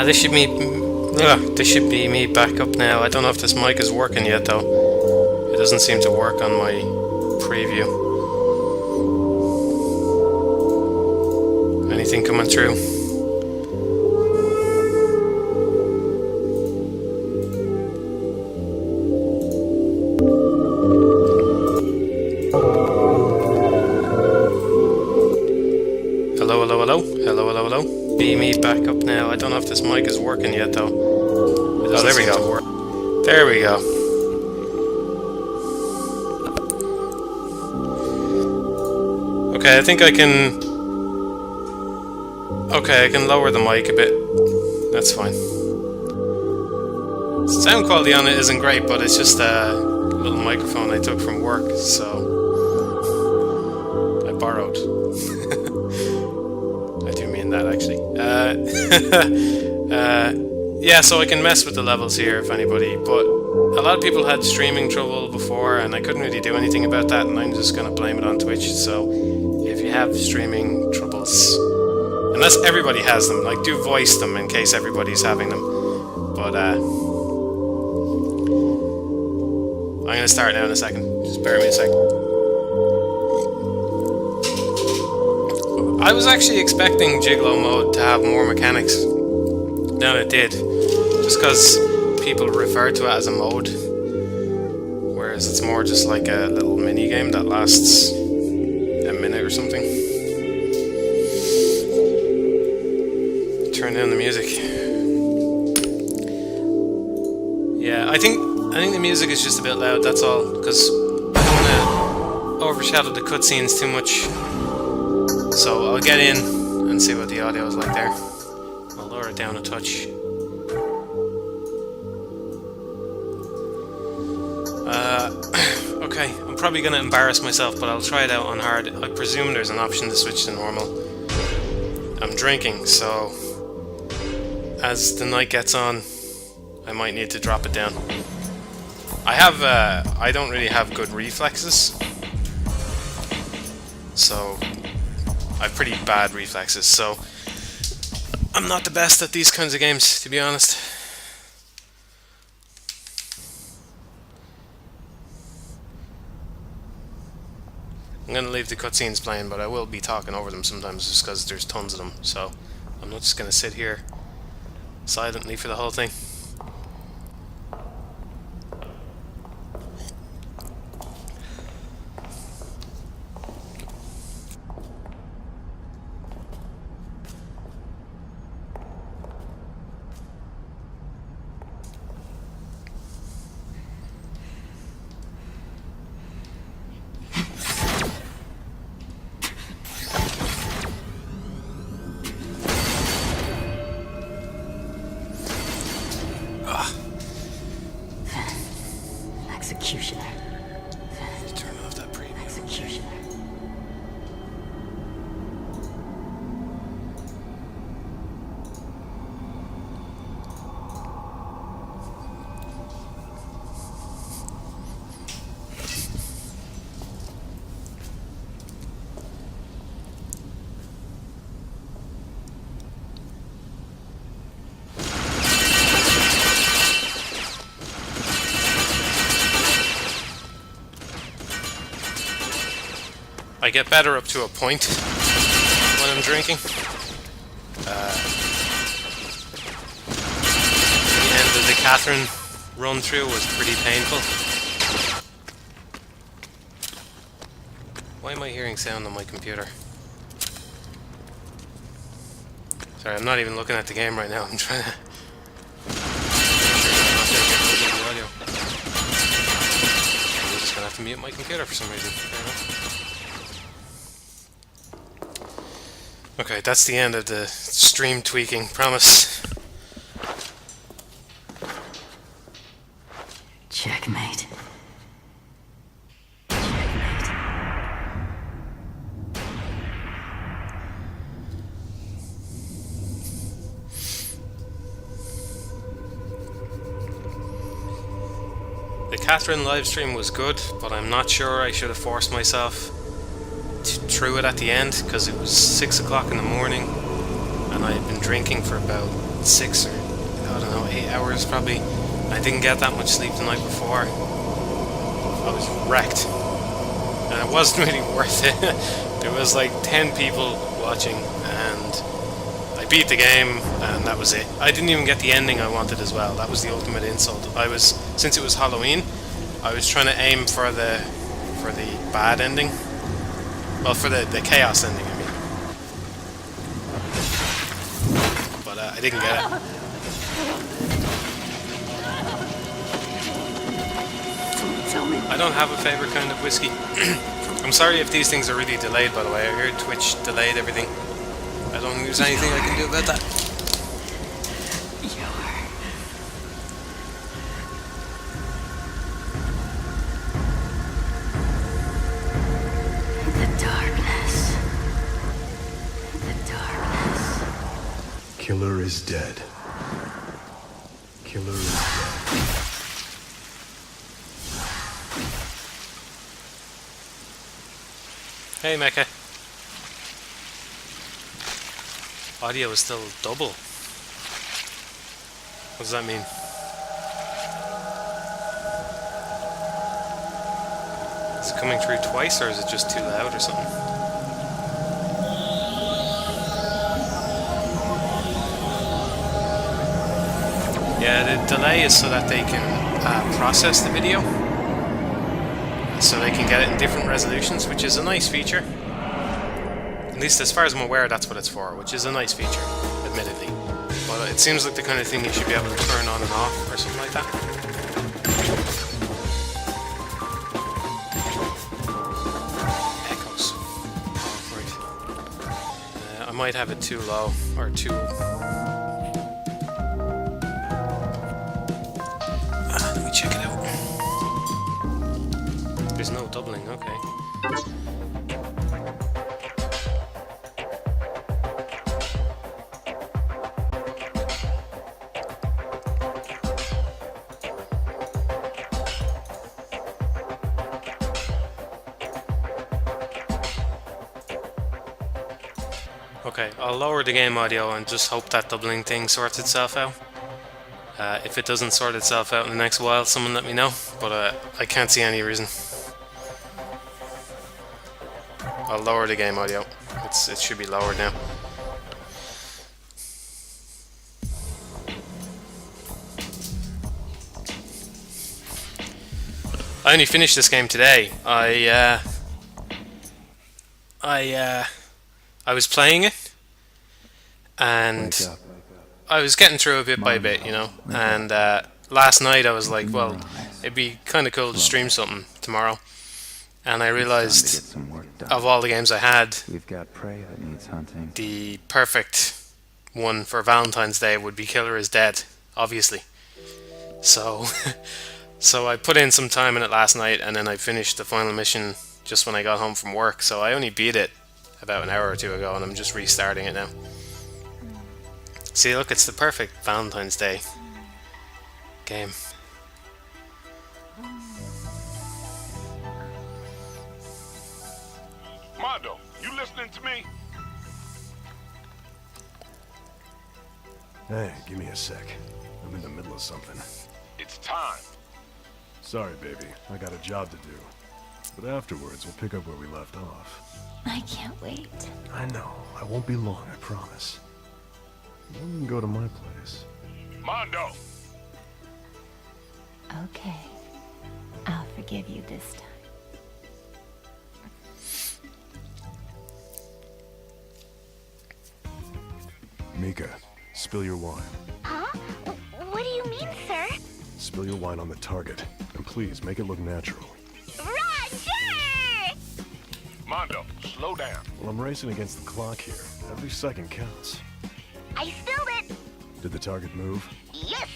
this should be me back up now. I don't know if this mic is working yet though. It doesn't seem to work on my preview. Anything coming through? Hello, hello, hello. Hello, hello, hello. Be me back up now. I don't know if this mic is working yet though. Oh, there we go. There we go. Okay, I think I can... Okay, I can lower the mic a bit. That's fine. Sound quality on it isn't great, but it's just a little microphone I took from work, so... I borrowed. I do mean that, actually. Yeah, so I can mess with the levels here, if anybody, but a lot of people had streaming trouble before, and I couldn't really do anything about that, and I'm just going to blame it on Twitch, so if you have streaming troubles, unless everybody has them, like, do voice them in case everybody's having them, but, I'm going to start now in a second, just bear with me a second. I was actually expecting Gigolo mode to have more mechanics than it did, just because people refer to it as a mode, whereas it's more just like a little mini game that lasts a minute or something. Turn down the music. Yeah, I think the music is just a bit loud, that's all, because I don't want to overshadow the cutscenes too much. So I'll get in and see what the audio is like there. I'll lower it down a touch. Okay, I'm probably going to embarrass myself, but I'll try it out on hard. I presume there's an option to switch to normal. I'm drinking, so as the night gets on, I might need to drop it down. I don't really have good reflexes, so I have pretty bad reflexes, so I'm not the best at these kinds of games, to be honest. I'm going to leave the cutscenes playing, but I will be talking over them sometimes just because there's tons of them, so I'm not just going to sit here silently for the whole thing. Executioner. Turn off that preview. Executioner. I get better up to a point when I'm drinking. The end of the Catherine run through was pretty painful. Why am I hearing sound on my computer? Sorry, I'm not even looking at the game right now. I'm trying to... I'm just gonna have to mute my computer for some reason. Fair enough. Okay, that's the end of the stream tweaking, promise. Checkmate. The Catherine livestream was good, but I'm not sure I should have forced myself through it at the end, because it was 6 o'clock in the morning and I had been drinking for about 6 or I don't know, 8 hours probably. I didn't get that much sleep the night before. I was wrecked. And it wasn't really worth it. There was like 10 people watching, and I beat the game, and that was it. I didn't even get the ending I wanted as well. That was the ultimate insult. Since it was Halloween, I was trying to aim for the bad ending. Well, for the chaos ending, I mean. But I didn't get it. I don't have a favourite kind of whiskey. I'm sorry if these things are really delayed, by the way. I heard Twitch delayed everything. I don't think there's anything I can do about that. The darkness. The darkness. Killer is dead. Killer is dead. Hey, Mecha. Audio is still double. What does that mean? Is it coming through twice, or is it just too loud or something? Yeah, the delay is so that they can process the video, so they can get it in different resolutions, which is a nice feature. At least as far as I'm aware, that's what it's for, which is a nice feature, admittedly. But it seems like the kind of thing you should be able to turn on and off, or something like that. Echoes. Oh, right. I might have it too low, or too... let me check it out. There's no doubling, okay. Okay, I'll lower the game audio and just hope that doubling thing sorts itself out. If it doesn't sort itself out in the next while, someone let me know, but I can't see any reason. I'll lower the game audio. It should be lowered now. I only finished this game today. I was playing it, and I was getting through it bit by bit, you know. And last night I was like, well, it'd be kind of cool to stream something tomorrow. And I realized, of all the games I had, the perfect one for Valentine's Day would be Killer Is Dead, obviously. So, so I put in some time in it last night, and then I finished the final mission just when I got home from work. So I only beat it about an hour or two ago, and I'm just restarting it now. See, look, it's the perfect Valentine's Day game. Mondo, you listening to me? Hey, give me a sec. I'm in the middle of something. It's time. Sorry, baby. I got a job to do. But afterwards, we'll pick up where we left off. I can't wait. I know. I won't be long, I promise. You can go to my place. Mondo! Okay. I'll forgive you this time. Mika, spill your wine. Huh? What do you mean, sir? Spill your wine on the target. And please, make it look natural. Roger! Mondo, slow down. Well, I'm racing against the clock here. Every second counts. I spilled it! Did the target move? Yes!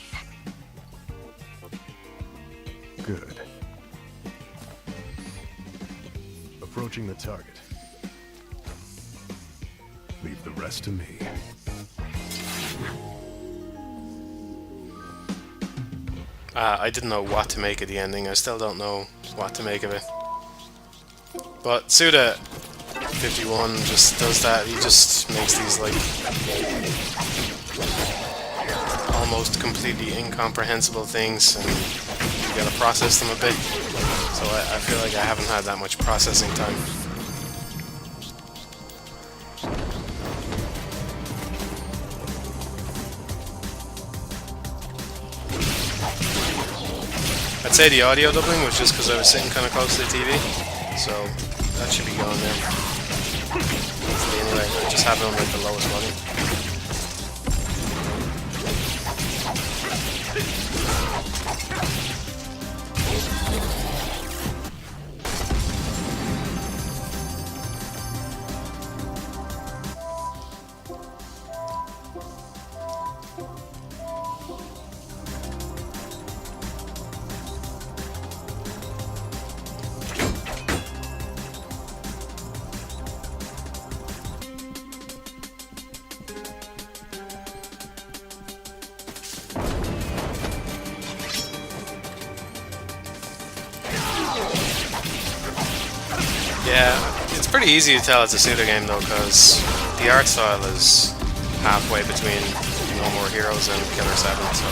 Good. Approaching the target. Leave the rest to me. I didn't know what to make of the ending. I still don't know what to make of it. But Suda51 just does that. He just makes these like almost completely incomprehensible things, and you gotta process them a bit. So I feel like I haven't had that much processing time. I'd say the audio dubbing was just because I was sitting kind of close to the TV, so that should be going there. Hopefully anyway, I just have it on like the lowest volume. Yeah, it's pretty easy to tell it's a pseudo game though, because the art style is halfway between No More Heroes and Killer 7, so.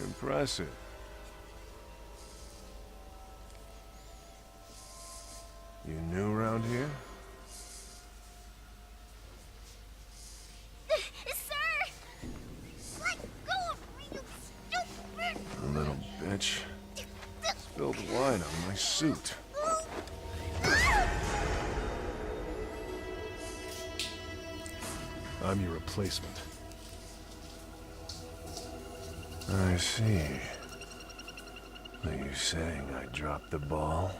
Impressive. You new around here? Sir! Let go of me, you stupid! Little bitch. Spilled wine on my suit. I'm your replacement. I see. Are you saying I dropped the ball?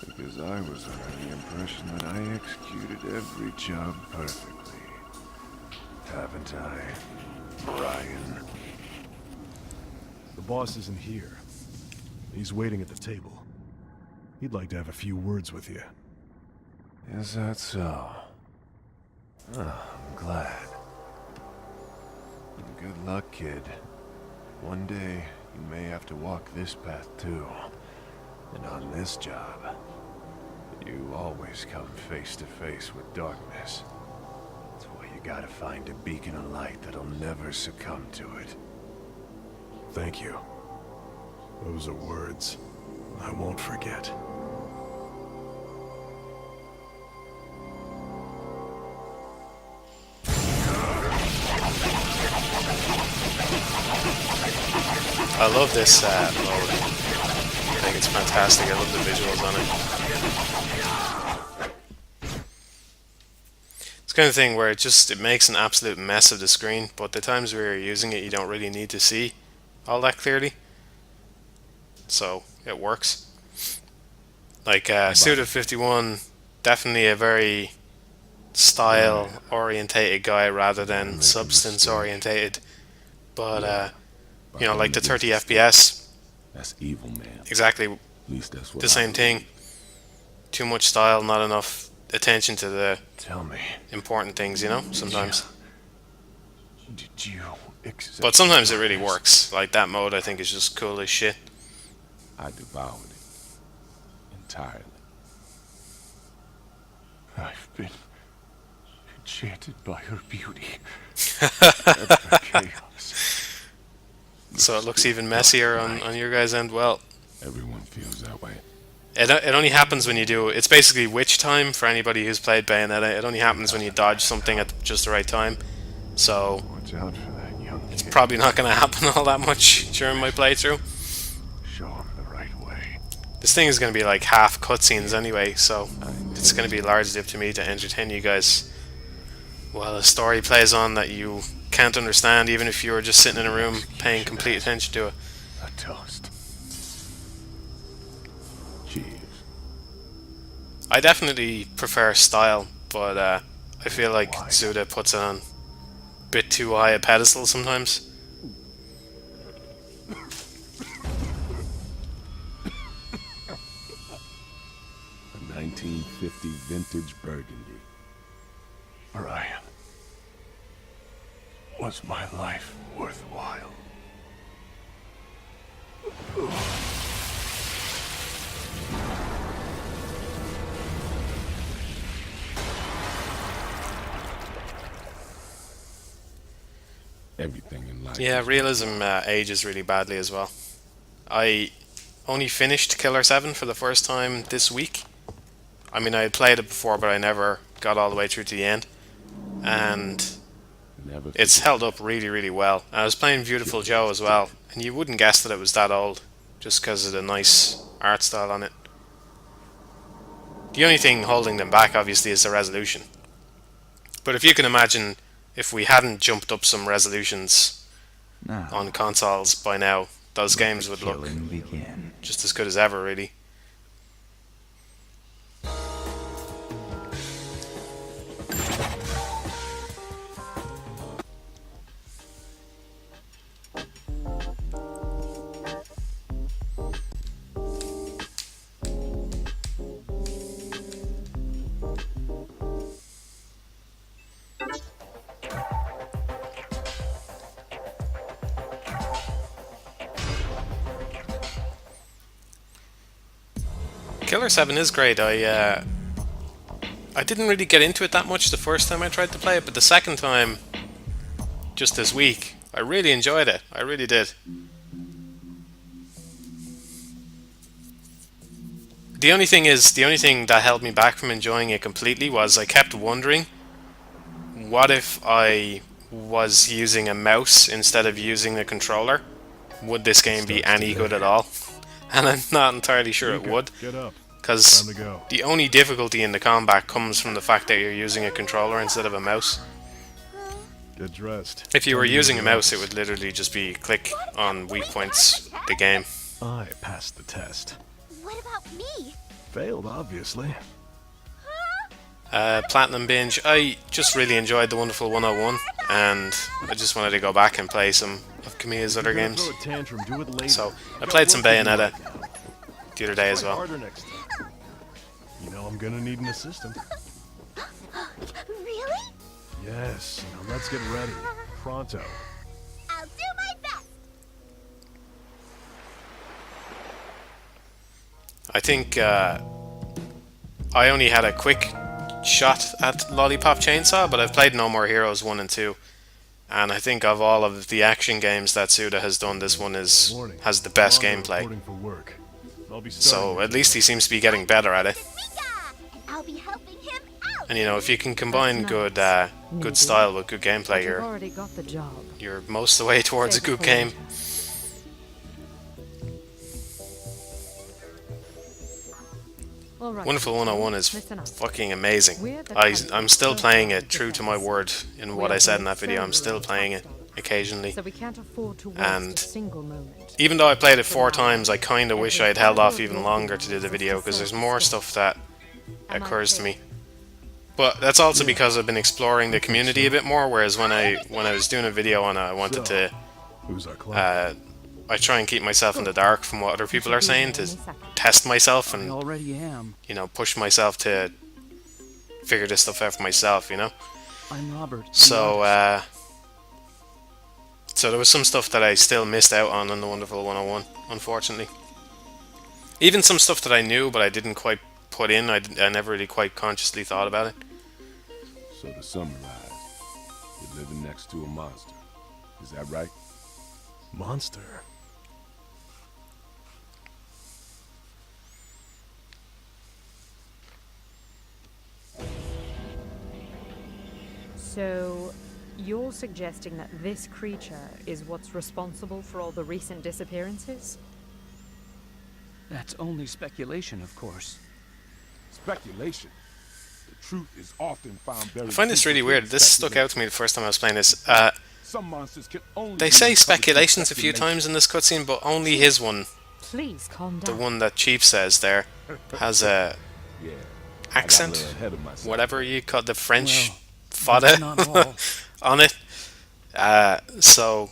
Because I was under the impression that I executed every job perfectly. Haven't I, Brian? The boss isn't here. He's waiting at the table. He'd like to have a few words with you. Is that so? Oh, I'm glad. Good luck, kid. One day, you may have to walk this path too. And on this job, you always come face to face with darkness. That's why you gotta find a beacon of light that'll never succumb to it. Thank you. Those are words I won't forget. I love this mode. I think it's fantastic. I love the visuals on it. It's kind of thing where it makes an absolute mess of the screen, but the times where you're using it you don't really need to see all that clearly. So it works. Like Suda 51, definitely a very style orientated guy rather than substance orientated. But you know, like the 30 FPS. That's evil, man. Exactly At least that's what the same thing. Too much style, not enough attention to the important things, you know, sometimes. Did you accept? But sometimes it really works. Like that mode I think is just cool as shit. I devoured it entirely. I've been enchanted by her beauty. And her chaos. So it looks even messier on your guys' end. Well, Everyone feels that way. it only happens when you do. It's basically witch time for anybody who's played Bayonetta. It only happens when you dodge something at just the right time. So Watch out for that young it's kid. probably not going to happen all that much during my playthrough. Show him the right way. This thing is going to be like half cutscenes anyway, so it's going to be largely up to me to entertain you guys while a story plays on that you can't understand, even if you were just sitting in a room paying complete attention to it. A toast. Cheers. I definitely prefer style, but I feel like Suda puts it on a bit too high a pedestal sometimes. A 1950 vintage Burgundy. Brian. Was my life worthwhile? Everything in life. Yeah, realism ages really badly as well. I only finished Killer 7 for the first time this week. I mean, I had played it before, but I never got all the way through to the end. And Never it's forget. held up really, really well. I was playing Beautiful Joe as well, and you wouldn't guess that it was that old, just because of the nice art style on it. The only thing holding them back, obviously, is the resolution. But if you can imagine, if we hadn't jumped up some resolutions Now, on consoles by now, those games would look killing begin. just as good as ever, really. Killer 7 is great. I didn't really get into it that much the first time I tried to play it, but the second time, just this week, I really enjoyed it. I really did. The only thing that held me back from enjoying it completely was I kept wondering, what if I was using a mouse instead of using a controller? Would this game be any good at all? And I'm not entirely sure it would, Get up. because Time to go. the only difficulty in the combat comes from the fact that you're using a controller instead of a mouse. Get dressed. If you were Time to using a go to the mouse, it office. would literally just be click on weak points, the game. I passed the test. What about me? Failed, obviously. Platinum Binge, I just really enjoyed the Wonderful 101, and I just wanted to go back and play some of Kamiya's other You're gonna games. throw a tantrum, do it later. So, I Got played some work to do Bayonetta right now. the other day as Try well. harder next time. You know I'm gonna need an assistant. Really? Yes. Now let's get ready. Pronto. I'll do my best. I think I only had a quick shot at Lollipop Chainsaw, but I've played No More Heroes 1 and 2. And I think of all of the action games that Suda has done, this one Morning. has the best Mondo gameplay. reporting for work. I'll be So starting at least he seems to be getting better at it. Mika! I'll be helping him out. And you know, if you can combine That's good Maybe. good style with good gameplay, You've already got the job. you're most of the way towards a Save it good for game. later. All right. Wonderful 101 is Listen up. fucking amazing. We're the I'm still country's playing first it true to my defense. word in We what are I said in doing that video. I'm so still well playing it watchdog. occasionally. So we can't afford to waste And a single moment. Even though I played it 4 times, I kind of wish I'd held off even longer to do the video, because there's more stuff that occurs to me. But that's also because I've been exploring the community a bit more, whereas when I was doing a video on it, I wanted to Who's our client? I try and keep myself in the dark from what other people are saying to test myself I and, already am. you know, push myself to figure this stuff out for myself, you know. I'm Robert. the So artist. so there was some stuff that I still missed out on in the Wonderful 101, unfortunately. Even some stuff that I knew but I didn't quite put in. I never really quite consciously thought about it. So to summarize, you're living next to a monster. Is that right? Monster. So, you're suggesting that this creature is what's responsible for all the recent disappearances? That's only speculation, of course. Speculation. The truth is often found very. I find this really weird. This stuck out to me the first time I was playing this. Some monsters can only They be say uncovered through speculations a few speculation. times in this cutscene, but only his one, Please calm the down. one that Chief says there, has a Yeah. accent, I got a little ahead of myself. whatever you call the French Well, fada that's not all. on it. So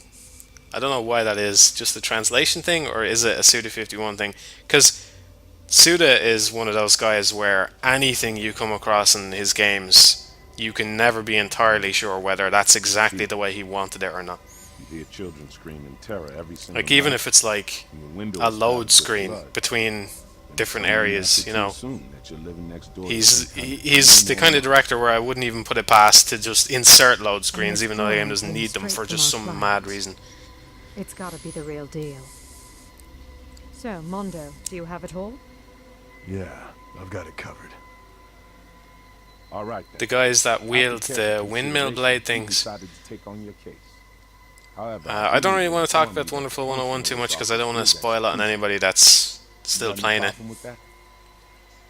I don't know why that is. Just a translation thing, or is it a Suda 51 thing? Because Suda is one of those guys where anything you come across in his games, you can never be entirely sure whether that's exactly the way he wanted it or not. You hear children scream in terror every single Like, even night, if it's like and the windows a load flooded with screen blood. between different Someone areas, has to you know. assume that you're living next door to He's some kind of he's the kind of criminal. director where I wouldn't even put it past to just insert load screens, this even though the game drawing doesn't came need them straight for from just our some client. mad reason. It's gotta be the real deal. So, Mondo, do you have it all? Yeah, I've got it covered. All right, then. The guys that wield After the careful windmill consideration, blade we things. decided to take on your case. However, I don't really want to talk inform about you Wonderful that 101 too much because I don't want to functional spoil it on anybody that's still Got any playing it. problem with that?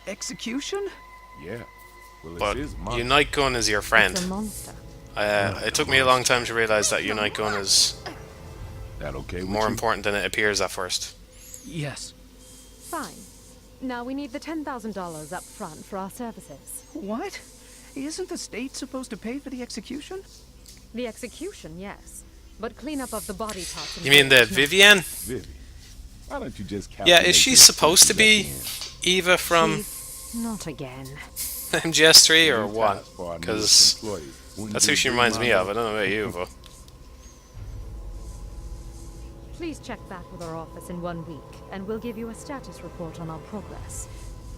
Execution? Yeah. Well, But it's his monster. Unite Gun is your It's a friend. monster. It took me a long time to realize that Unite Gun is That okay with more you? important than it appears at first. Yes. Fine. Now we need the $10,000 up front for our services. What? Isn't the state supposed to pay for the execution? The execution, yes. But cleanup of the body parts... You mean the involved, no. Vivian? Vivi, why don't you just Yeah, calculate is she your supposed to be expenses at Eva from Chief, not again. MGS3 the or end? what? Task for our Because newest employee. Wouldn't that's you who she agree, reminds me Mondo? of. I don't know about you, but Please check back with our office in 1 week, and we'll give you a status report on our progress.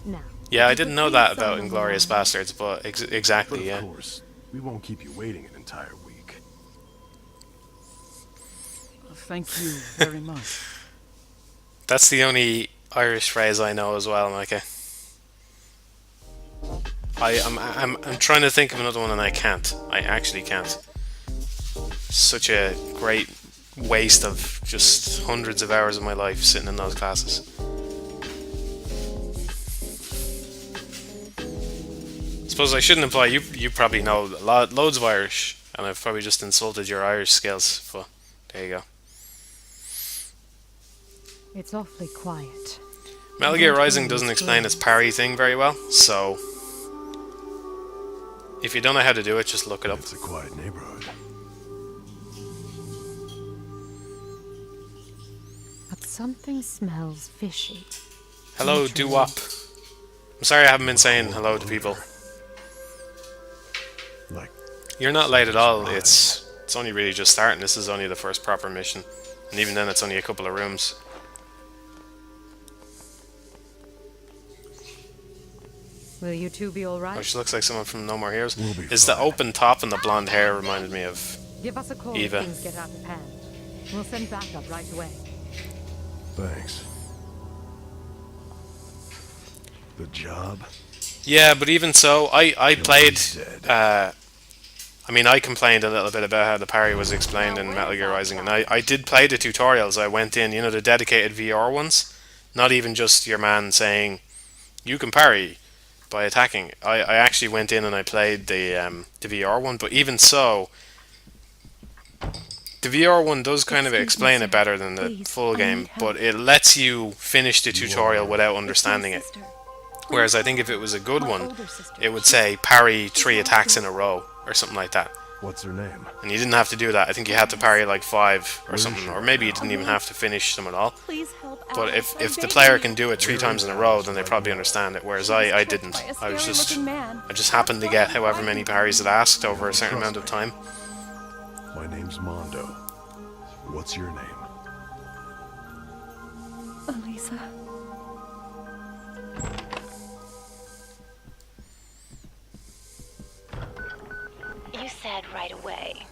Now... yeah, I if you didn't could know please that sign about on the Inglorious line. Bastards, but But exactly, of yeah. course, we won't keep you waiting an entire week. Thank you very much. That's the only Irish phrase I know as well, Micah. I'm trying to think of another one and I can't. I actually can't. Such a great waste of just hundreds of hours of my life sitting in those classes. Suppose I shouldn't imply you probably know loads of Irish, and I've probably just insulted your Irish skills, but there you go. It's awfully quiet. Metal Gear Rising doesn't explain its parry thing very well, so if you don't know how to do it, just look it up. It's a quiet neighborhood. But something smells fishy. Hello, doo-wop. I'm sorry I haven't been saying hello to people. Like, You're not late at all. It's only really just starting. This is only the first proper mission, and even then, it's only a couple of rooms. Will you two be Oh, alright? she looks like someone from No More Heroes. We'll be Is the fine. open top and the blonde hair reminded me of... Give us a call Eva. if things get out of hand. We'll send backup right away. thanks. The job? Yeah, but even so, I played... Is dead. I mean, I complained a little bit about how the parry was explained in Metal Gear Rising, and I did play the tutorials. I went in, you know, the dedicated VR ones. Not even just your man saying, you can parry by attacking. I actually went in and I played the VR one, but even so, the VR one does kind of Excuse me, explain sir. it better than the Please, full I game, need help. but it lets you finish the tutorial without understanding it. It's my sister. Whereas I think if it was a good My one, older sister. it would say parry 3 attacks in a row or something like that. What's her name? And you didn't have to do that. I think you had to parry like 5 or Where's something, she or right maybe you now? didn't even have to finish them at all. Please help But Alice. if I'm the begging player you. can do it 3 times in a row, then they probably understand it. Whereas I didn't. By a I was just scary-looking man. I just happened to get however many parries it asked over a certain amount of time. My name's Mondo. What's your name? Elisa. You said right away.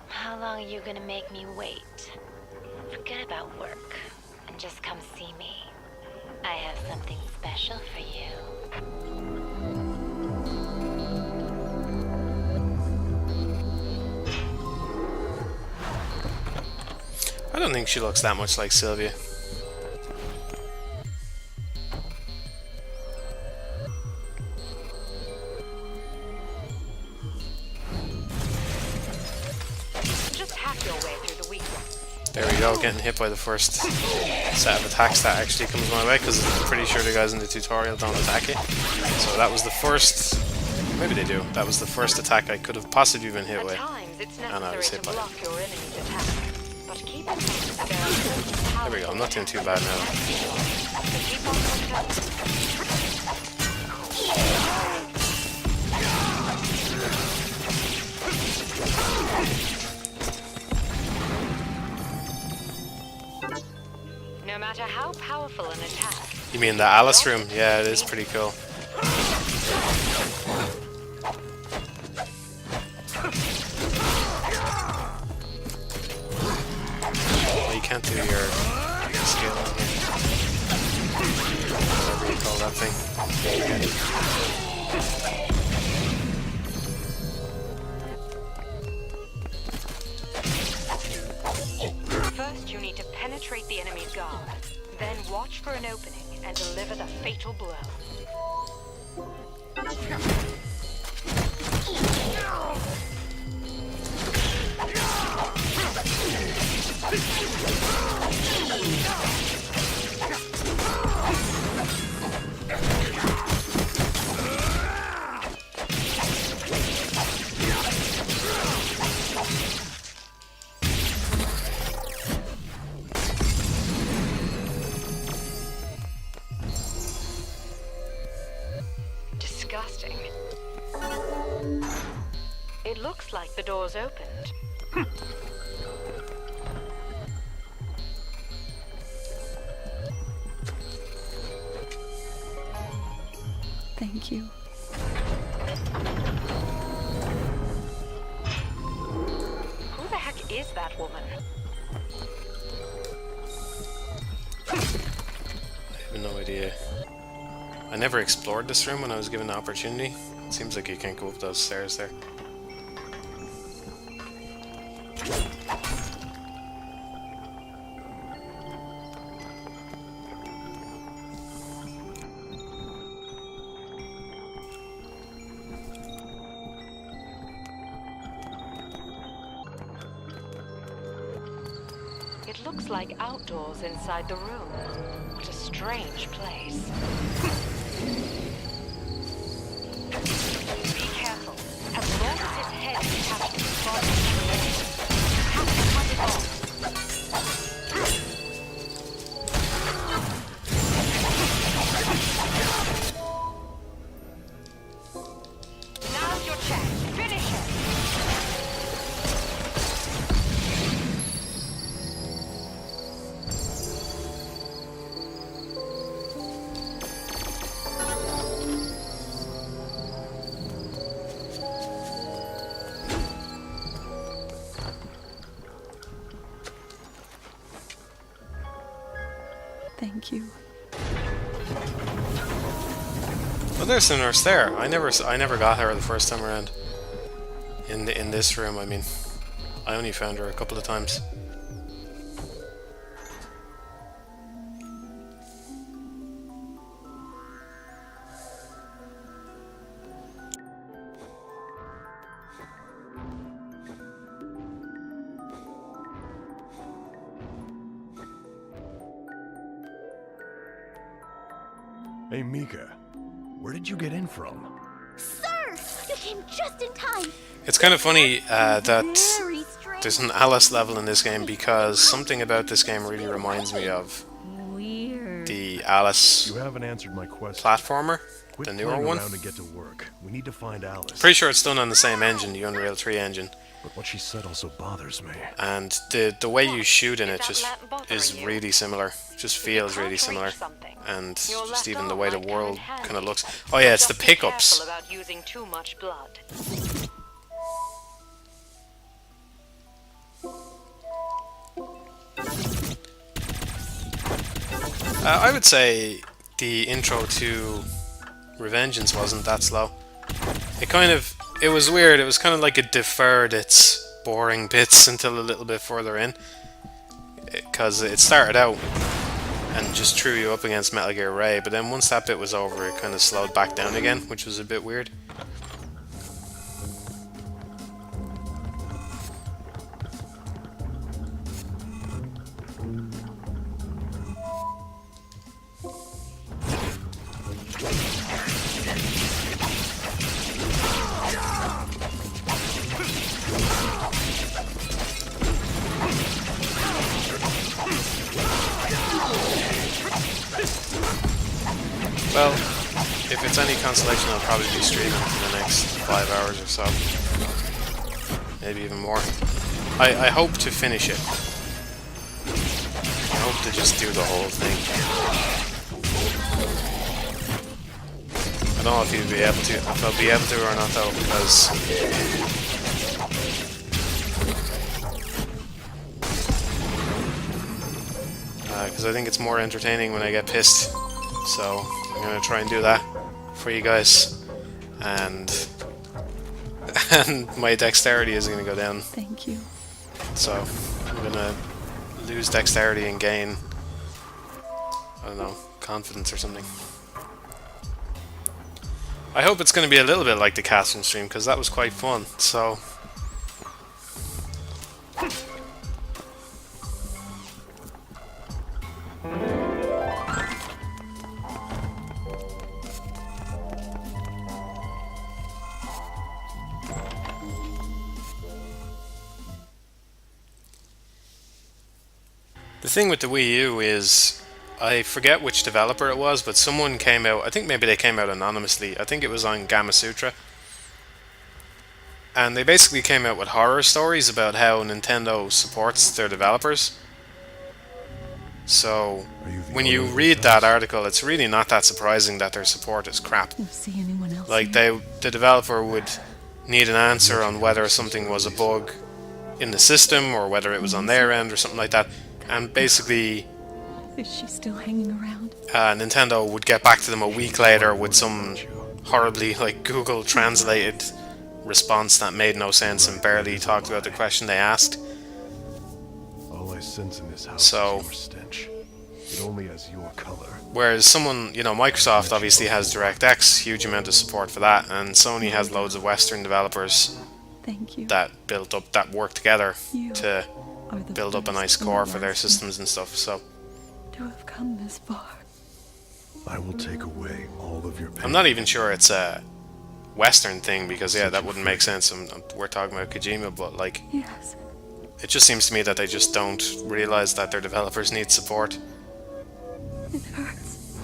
How long are you gonna make me wait? Forget about work and just come see me. I have something special for you. I don't think she looks that much like Sylvia. Just hack your way through the weekend. There we go, getting hit by the first set of attacks that actually comes my way, because I'm pretty sure the guys in the tutorial don't attack it. So that was the first... Maybe they do. That was the first attack I could have possibly been hit At with. times, it's And I was necessary hit to by it. block your enemy's attack. But keep in mind that there are certain There we go, I'm not doing too bad now. So keep on protecting. matter how powerful an attack. You mean the Alice room? Yeah, it is pretty cool. Well, you can't do your skill on here. Whatever you call that thing. First, you need to penetrate the enemy's guard. Then watch for an opening and deliver the fatal blow. Disgusting. It looks like the door's opened. Thank you. Who the heck is that woman? I have no idea. I never explored this room when I was given the opportunity. It seems like you can't go up those stairs there. It looks like outdoors inside the room. What a strange place. Be careful. As long as his head is attached to his body, you have to cut it off. Now's your chance. Finish it. Thank you. Well, there's the nurse there. I never got her the first time around. In this room, I mean, I only found her a couple of times. Hey, Mika. Where did you get in from? Sir, you came just in time. It's kind of funny that Very strange. there's an Alice level in this game because something about this game really reminds me of Weird. the Alice You haven't answered my question. platformer, Quit the newer playing one. around and get to work. We need to find Alice. Pretty sure it's done on the same engine, the Unreal 3 engine. But what she said also bothers me. And the way you shoot in it just is really similar. Just feels really similar. And just even the way the world kind of looks. Oh yeah, it's the pickups. About using too much blood. I would say the intro to Revengeance wasn't that slow. It was weird. It was kind of like it deferred its boring bits until a little bit further in. Because it started out and just threw you up against Metal Gear Ray, but then once that bit was over, it kind of slowed back down again, which was a bit weird. Well, if it's any consolation, I'll probably be streaming for the next 5 hours or so. Maybe even more. I hope to finish it. I hope to just do the whole thing. I don't know if you'd be able to, if I'll be able to or not though, because I think it's more entertaining when I get pissed. So I'm gonna try and do that for you guys, and my dexterity is gonna go down. Thank you. So I'm gonna lose dexterity and gain, I don't know, confidence or something. I hope it's gonna be a little bit like the casting stream, because that was quite fun. So the thing with the Wii U is, I forget which developer it was, but someone came out, I think maybe they came out anonymously, I think it was on Gamma Sutra, and they basically came out with horror stories about how Nintendo supports their developers. So when you read that article, it's really not that surprising that their support is crap. Do you see anyone else? Like, here? the developer would need an answer on whether something was a bug in the system or whether it was on their end or something like that. And basically, Is she still hanging around? Nintendo would get back to them a week later with some horribly, like, Google translated response that made no sense and barely talked about the question they asked. All I sense in this house So, is your stench. It only has your color. whereas someone, you know, Microsoft obviously has DirectX, huge amount of support for that, and Sony has loads of Western developers Thank you. that work together You to are the build up a first nice and core for their last systems and stuff. So to have come this far. I will take away all of your pain. I'm not even sure it's a Western thing, because yeah, that wouldn't make sense. We're talking about Kojima, but like, Yes. it just seems to me that they just don't realize that their developers need support. It hurts.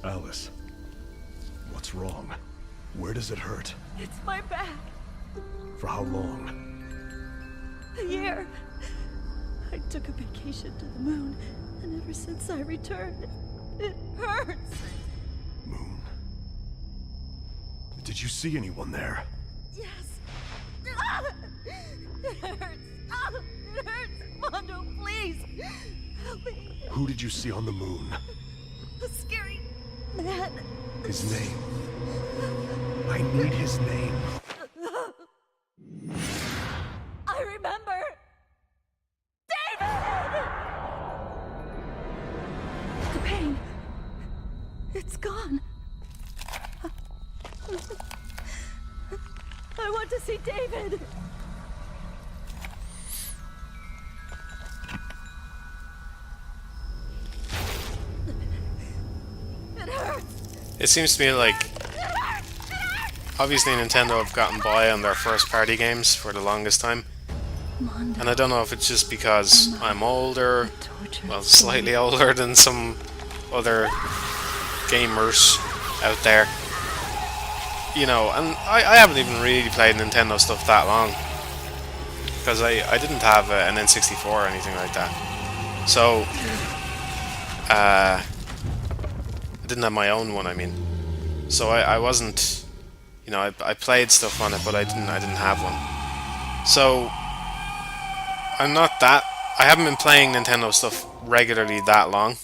Alice, what's wrong? Where does it hurt? It's my back. For how long? A year. I took a vacation to the moon, and ever since I returned, it hurts. Moon? Did you see anyone there? Yes. Ah! It hurts. Ah! It hurts. Mondo, please. Help me. Who did you see on the moon? A scary man. His name. I need his name. I remember. David! The pain. It's gone. I want to see David. It hurts. It seems to me like, obviously Nintendo have gotten by on their first party games for the longest time, Mondo, and I don't know if it's just because I'm older, well, slightly older than some other gamers out there, you know, and I haven't even really played Nintendo stuff that long, because I didn't have an N64 or anything like that, so I didn't have my own one, I mean, so I wasn't, you know, I played stuff on it, but I didn't have one, so I haven't been playing Nintendo stuff regularly that long,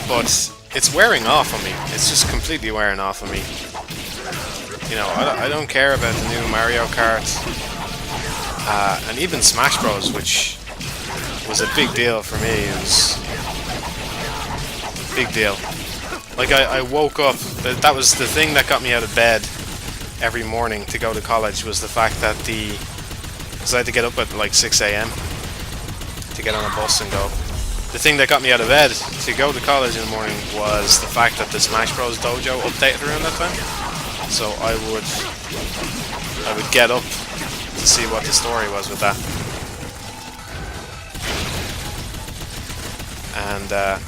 but it's wearing off on me. It's just completely wearing off on me. You know, I don't care about the new Mario Kart, and even Smash Bros, which was a big deal for me. It was a big deal. Like, I woke up, that was the thing that got me out of bed every morning to go to college, was the fact that because I had to get up at like 6 AM to get on a bus and go. The thing that got me out of bed to go to college in the morning was the fact that the Smash Bros dojo updated around that time. So I would get up to see what the story was with that. And I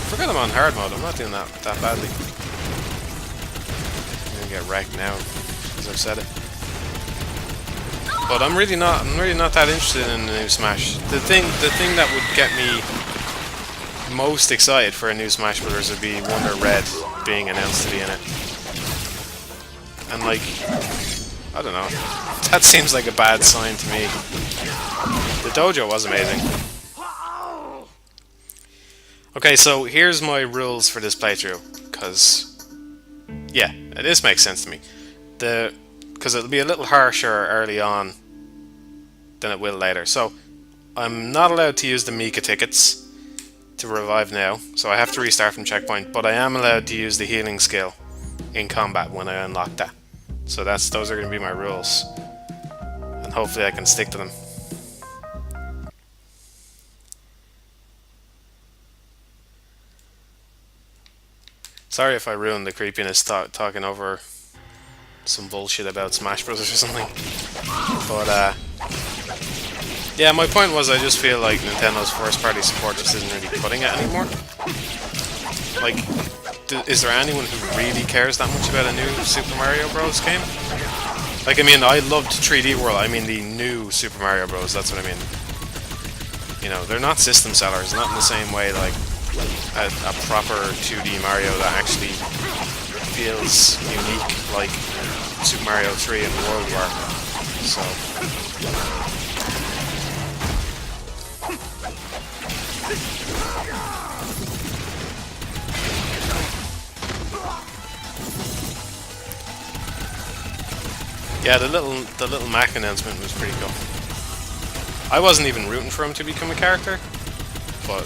forgot I'm on hard mode. I'm not doing that badly. I'm gonna get wrecked now. because I've said it. But I'm really not that interested in the new Smash. The thing that would get me most excited for a new Smash Brothers would be Wonder Red being announced to be in it. And like, I don't know. That seems like a bad sign to me. The dojo was amazing. Okay, so here's my rules for this playthrough, because yeah, this makes sense to me. Because it'll be a little harsher early on than it will later. So I'm not allowed to use the Mika tickets to revive now, so I have to restart from checkpoint, but I am allowed to use the healing skill in combat when I unlock that. So those are going to be my rules, and hopefully I can stick to them. Sorry if I ruined the creepiness talking over some bullshit about Smash Bros. Or something. But, yeah, my point was I just feel like Nintendo's first-party support just isn't really cutting it anymore. Like, is there anyone who really cares that much about a new Super Mario Bros. Game? Like, I mean, I loved 3D World. I mean, the new Super Mario Bros. That's what I mean. You know, they're not system sellers, not in the same way like a proper 2D Mario that actually feels unique like Super Mario 3 and World War. So yeah, the little Mac announcement was pretty cool. I wasn't even rooting for him to become a character, but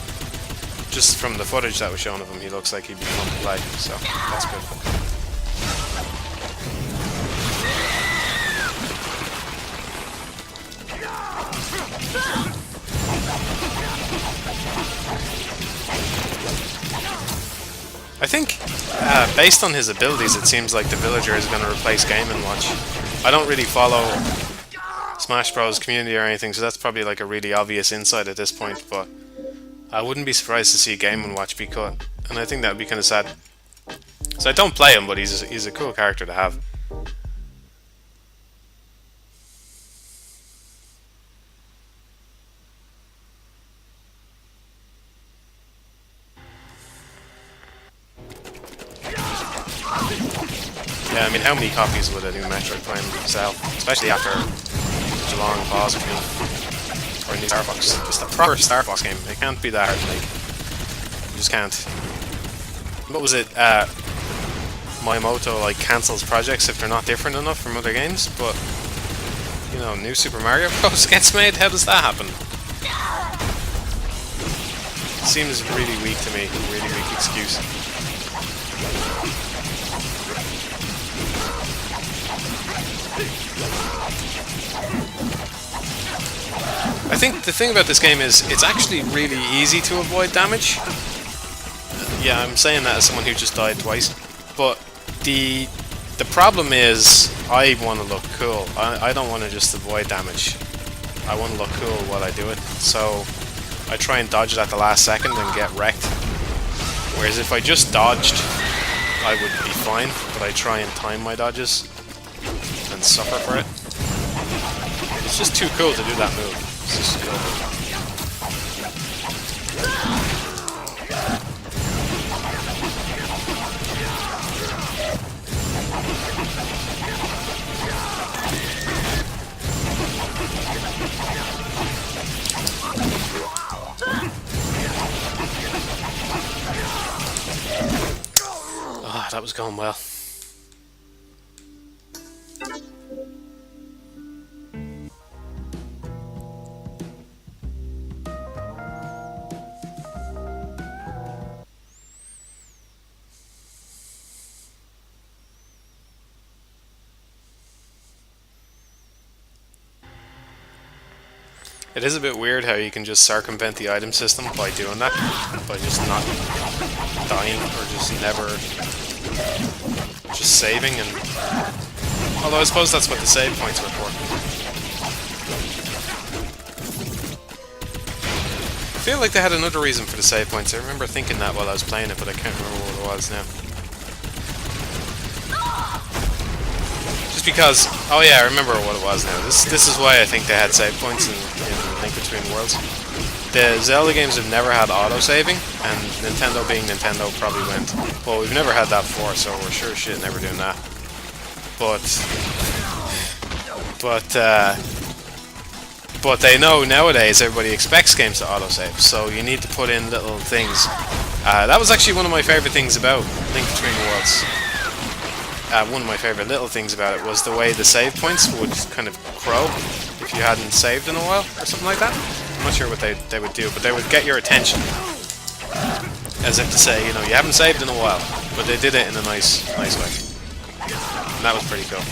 just from the footage that was shown of him, he looks like he'd be fun to play, so that's good. I think, based on his abilities, it seems like the Villager is going to replace Game & Watch. I don't really follow Smash Bros. Community or anything, so that's probably like a really obvious insight at this point, but I wouldn't be surprised to see Game & Watch be cut, and I think that would be kind of sad. So I don't play him, but he's a cool character to have. Yeah, I mean, how many copies would a new Metroid Prime sell? Especially after such a long pause between, or a new Star Fox. Just a proper Star Fox game. It can't be that hard, like, you just can't. What was it? Matthewmatosis like cancels projects if they're not different enough from other games, but you know, new Super Mario Bros. Gets made. How does that happen? Seems really weak to me. Really weak excuse. I think the thing about this game is it's actually really easy to avoid damage. Yeah, I'm saying that as someone who just died twice. But the problem is I want to look cool. I don't want to just avoid damage. I want to look cool while I do it. So I try and dodge it at the last second and get wrecked. Whereas if I just dodged, I would be fine. But I try and time my dodges and suffer for it. It's just too cool to do that move. It's just cool. Ah, that was going well. It is a bit weird how you can just circumvent the item system by doing that, by just not dying, or just never just saving, and although I suppose that's what the save points were for. I feel like they had another reason for the save points. I remember thinking that while I was playing it, but I can't remember what it was now. Just just because... Oh yeah, I remember what it was now. This is why I think they had save points in Link Between Worlds. The Zelda games have never had auto-saving, and Nintendo being Nintendo probably went, well, we've never had that before, so we're sure as shit never doing that. But they know nowadays everybody expects games to autosave, so you need to put in little things. That was actually one of my favourite things about Link Between Worlds. One of my favourite little things about it was the way the save points would kind of crow if you hadn't saved in a while, or something like that. I'm not sure what they would do, but they would get your attention. As if to say, you know, you haven't saved in a while, but they did it in a nice way. And that was pretty cool.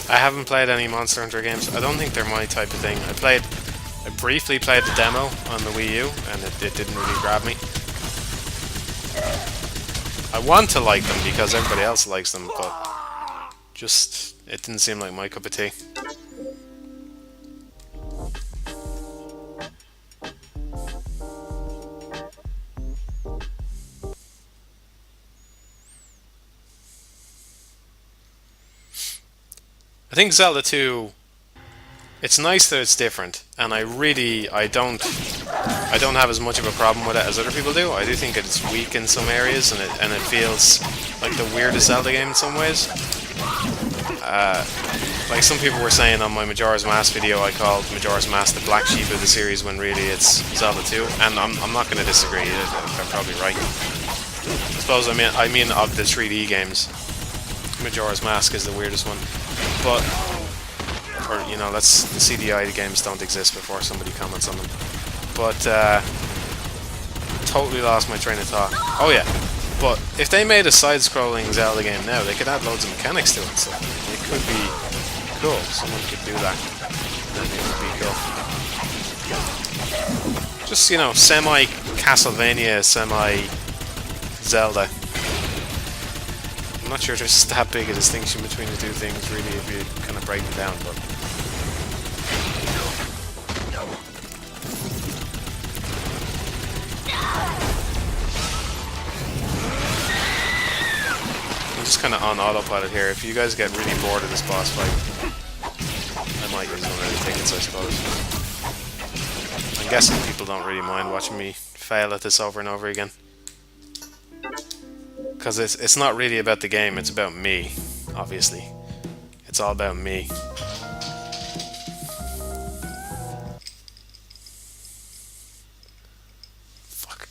I haven't played any Monster Hunter games. I don't think they're my type of thing. I briefly played the demo on the Wii U, and it didn't really grab me. I want to like them because everybody else likes them, but just, it didn't seem like my cup of tea. I think Zelda 2, it's nice that it's different, and I don't have as much of a problem with it as other people do. I do think it's weak in some areas, and it feels like the weirdest Zelda game in some ways. Like some people were saying on my Majora's Mask video, I called Majora's Mask the black sheep of the series when really it's Zelda 2, and I'm not going to disagree. I'm probably right. I suppose I mean of the 3D games, Majora's Mask is the weirdest one. But, or you know, that's the CDI games don't exist before somebody comments on them. But totally lost my train of thought. Oh yeah, but if they made a side-scrolling Zelda game now, they could add loads of mechanics to it. So it could be cool. Someone could do that. Then it would be cool. Just, you know, semi-Castlevania, semi-Zelda. I'm not sure there's that big a distinction between the two things, really, if you kind of break them down, but... I'm just kind of on autopilot here. If you guys get really bored of this boss fight, I might use one of the tickets, I suppose. I'm guessing people don't really mind watching me fail at this over and over again. Because it's not really about the game, it's about me, obviously. It's all about me. Fuck.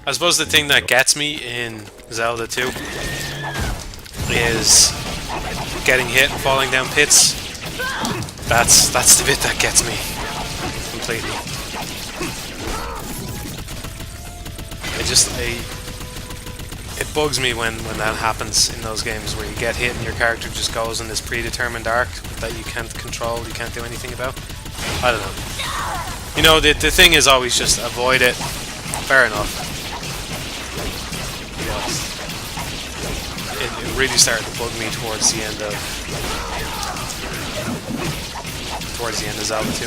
I suppose the thing that gets me in Zelda 2 is getting hit and falling down pits. That's the bit that gets me completely. It bugs me when that happens in those games where you get hit and your character just goes in this predetermined arc that you can't control, you can't do anything about. I don't know. You know, the thing is always just avoid it. Fair enough. It really started to bug me towards the end of Zelda 2.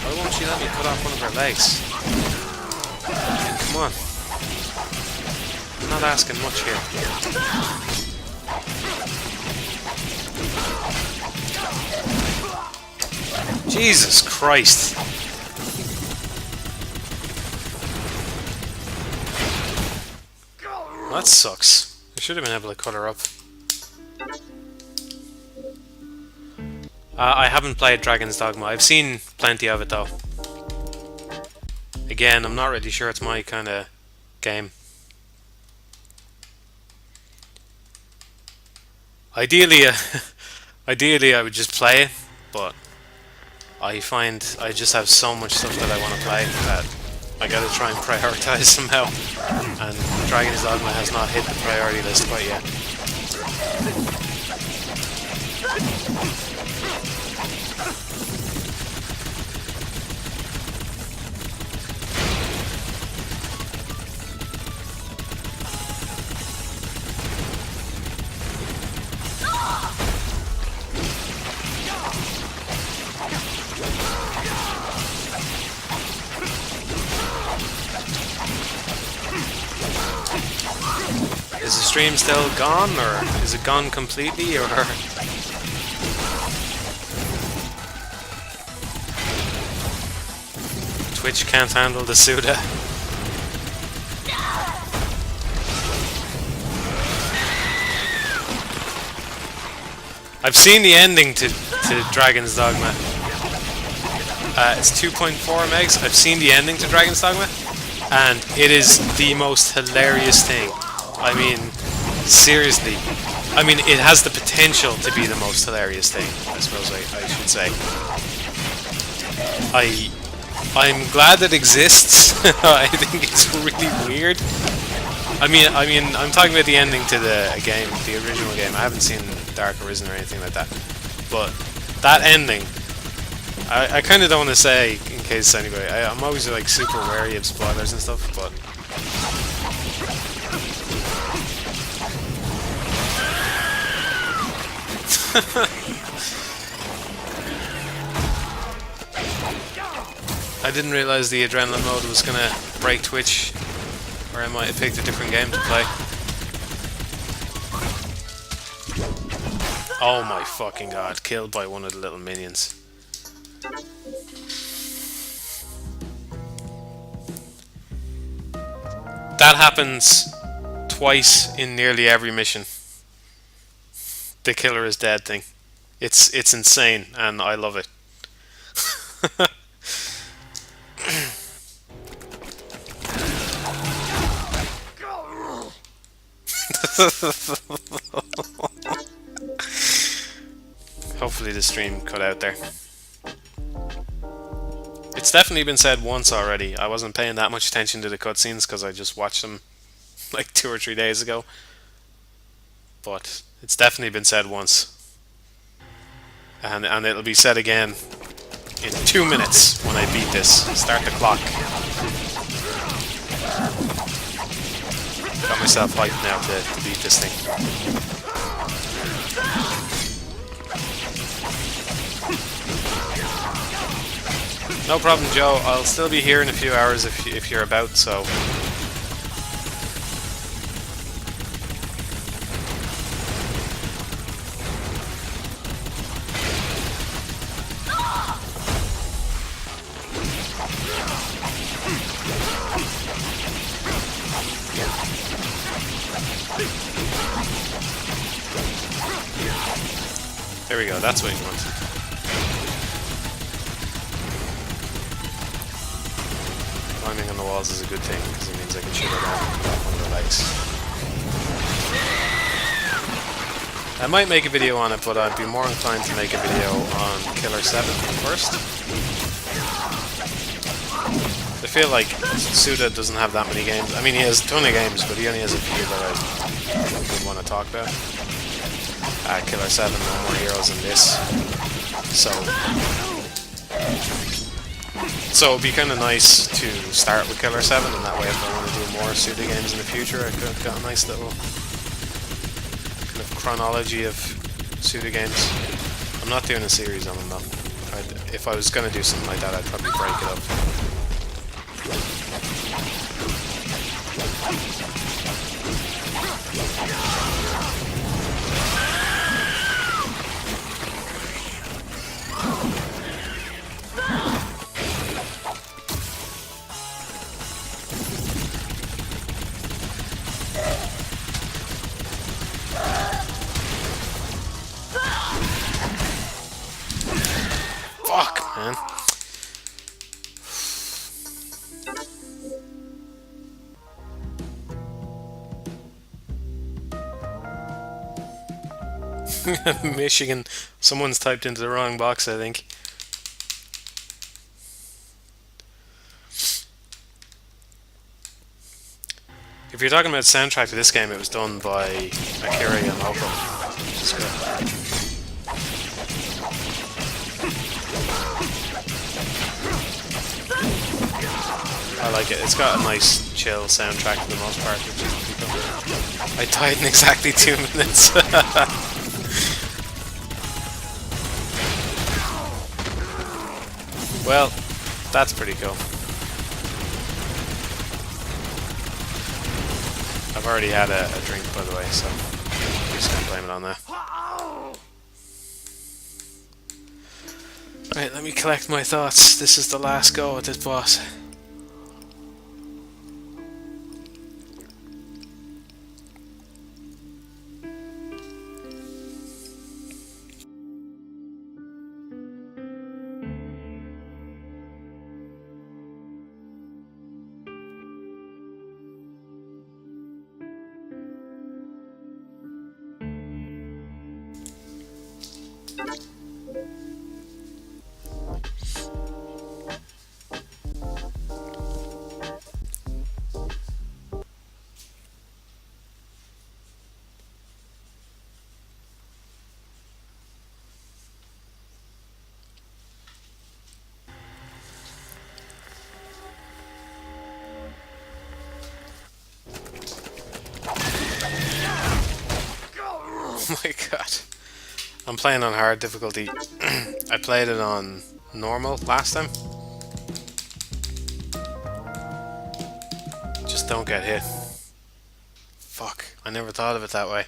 Why won't she let me cut off one of her legs? Come on. I'm not asking much here. Jesus Christ. That sucks. I should have been able to cut her up. I haven't played Dragon's Dogma. I've seen plenty of it though. Again, I'm not really sure it's my kind of game. Ideally, ideally I would just play it, but I find I just have so much stuff that I want to play that I gotta try and prioritize somehow. And Dragon's Dogma has not hit the priority list quite yet. Is the stream still gone, or is it gone completely, or... Twitch can't handle the Suda. I've seen the ending to Dragon's Dogma. It's 2.4 megs. I've seen the ending to Dragon's Dogma, and it is the most hilarious thing. I mean, seriously. I mean, it has the potential to be the most hilarious thing, I suppose I should say. I'm glad it exists. I think it's really weird. I mean, I'm talking about the ending to the game, the original game. I haven't seen Dark Arisen or anything like that. But that ending, I kind of don't want to say in case anybody. I'm always like super wary of spoilers and stuff, but. I didn't realize the adrenaline mode was gonna break Twitch, or I might have picked a different game to play. Oh my fucking god, killed by one of the little minions. That happens twice in nearly every mission. The killer is dead thing. It's insane, and I love it. Hopefully the stream cut out there. It's definitely been said once already. I wasn't paying that much attention to the cutscenes because I just watched them like 2 or 3 days ago. But it's definitely been said once. And it'll be said again in 2 minutes when I beat this. Start the clock. Got myself hyped now to beat this thing. No problem, Joe. I'll still be here in a few hours if you're about, so... There we go, that's what you want. Climbing on the walls is a good thing, because it means I can shoot it down one of their legs. I might make a video on it, but I'd be more inclined to make a video on Killer 7 first. I feel like Suda doesn't have that many games. I mean, he has a ton of games, but he only has a few that I would want to talk about. Killer 7, no more heroes than this. So it'd be kind of nice to start with Killer 7, and that way if I want to do more Suda games in the future, I've got a nice little kind of chronology of Suda games. I'm not doing a series on them though. If I was going to do something like that, I'd probably break it up. Michigan. Someone's typed into the wrong box, I think. If you're talking about soundtrack to this game, it was done by Akira Yamaoka. Which is good. I like it. It's got a nice, chill soundtrack for the most part, which is pretty cool. I died in exactly 2 minutes. Well, that's pretty cool. I've already had a drink, by the way, so I'm just gonna blame it on that. Alright, let me collect my thoughts. This is the last go at this boss. Oh my god. I'm playing on hard difficulty. I played it on normal last time. Just don't get hit. Fuck, I never thought of it that way.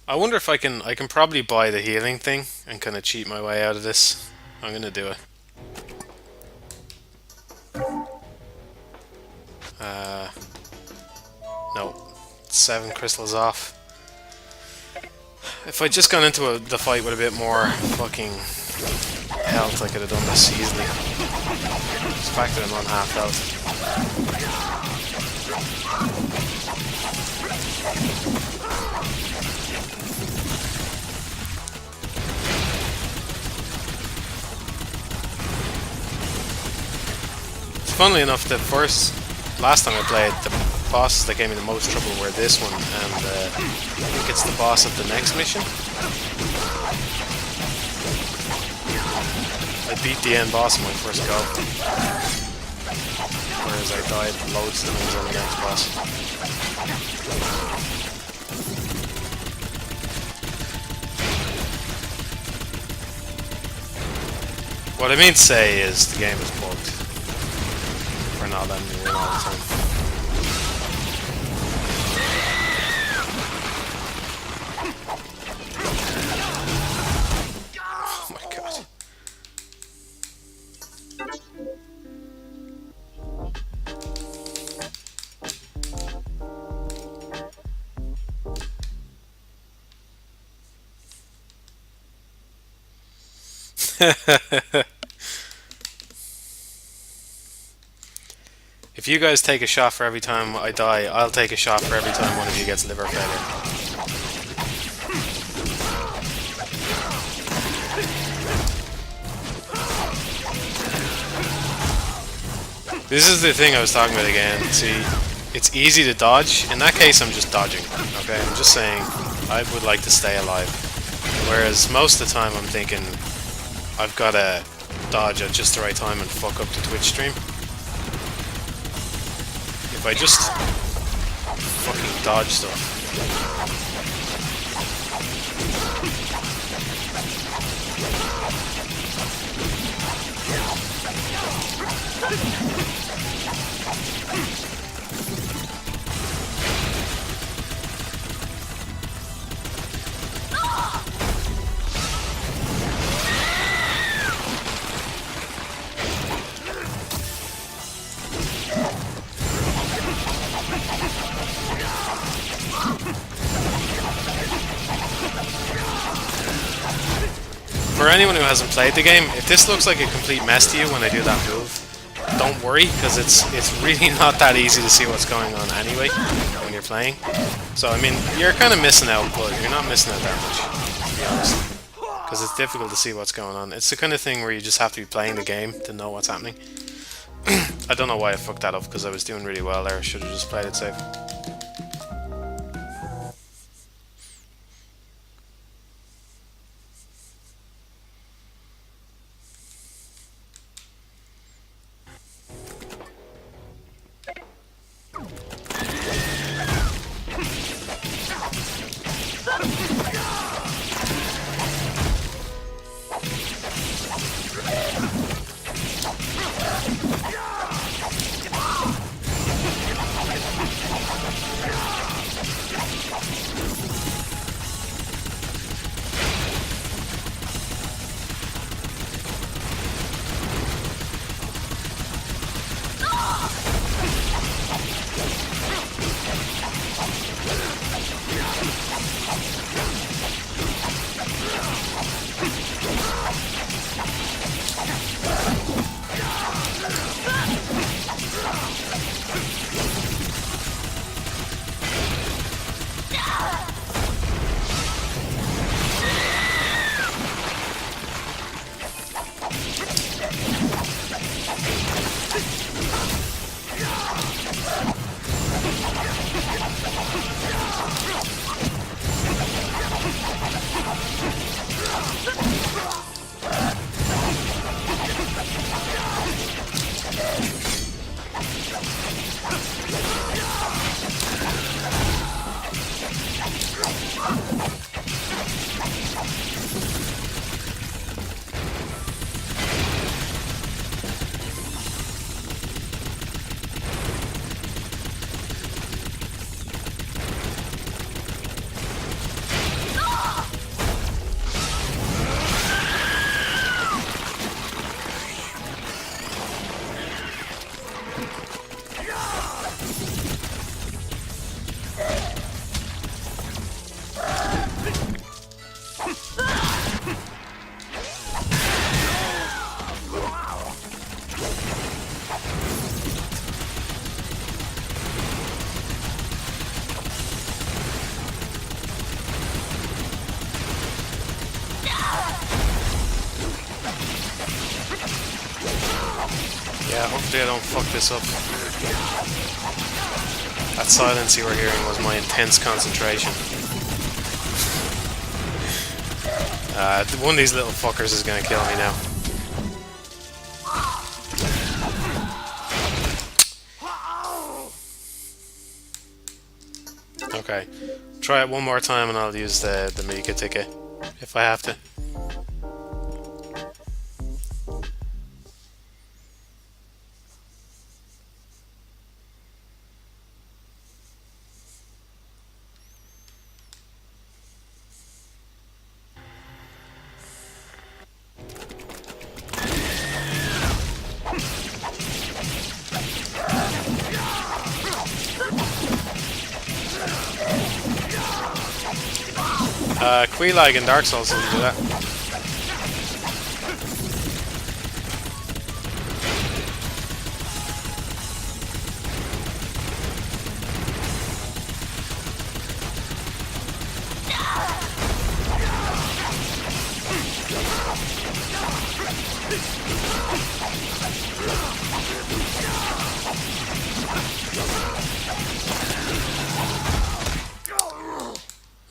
I wonder if I can probably buy the healing thing and kind of cheat my way out of this. I'm gonna do it. No. 7 crystals off. If I'd just gone into the fight with a bit more fucking health, I could have done this easily. Just the fact that I'm on half health. Funnily enough, last time I played, the bosses that gave me the most trouble were this one, and I think it's the boss of the next mission. I beat the end boss in my first go, whereas I died loads of times on the next boss. What I mean to say is the game is bugged for not letting me win all the time. Oh my god. If you guys take a shot for every time I die, I'll take a shot for every time one of you gets liver failure. This is the thing I was talking about again. See, it's easy to dodge. In that case, I'm just dodging. Okay, I'm just saying I would like to stay alive. Whereas most of the time I'm thinking I've got to dodge at just the right time and fuck up the Twitch stream. If I just fucking dodge stuff. For anyone who hasn't played the game, if this looks like a complete mess to you when I do that move, don't worry, because it's really not that easy to see what's going on anyway when you're playing. So I mean, you're kind of missing out, but you're not missing out that much, to be honest. Because it's difficult to see what's going on. It's the kind of thing where you just have to be playing the game to know what's happening. I don't know why I fucked that up, because I was doing really well there. I should have just played it safe. Yeah, hopefully I don't fuck this up. That silence you were hearing was my intense concentration. One of these little fuckers is gonna kill me now. Okay, try it one more time and I'll use the Mika ticket if I have to. Quelaag in Dark Souls doesn't do that.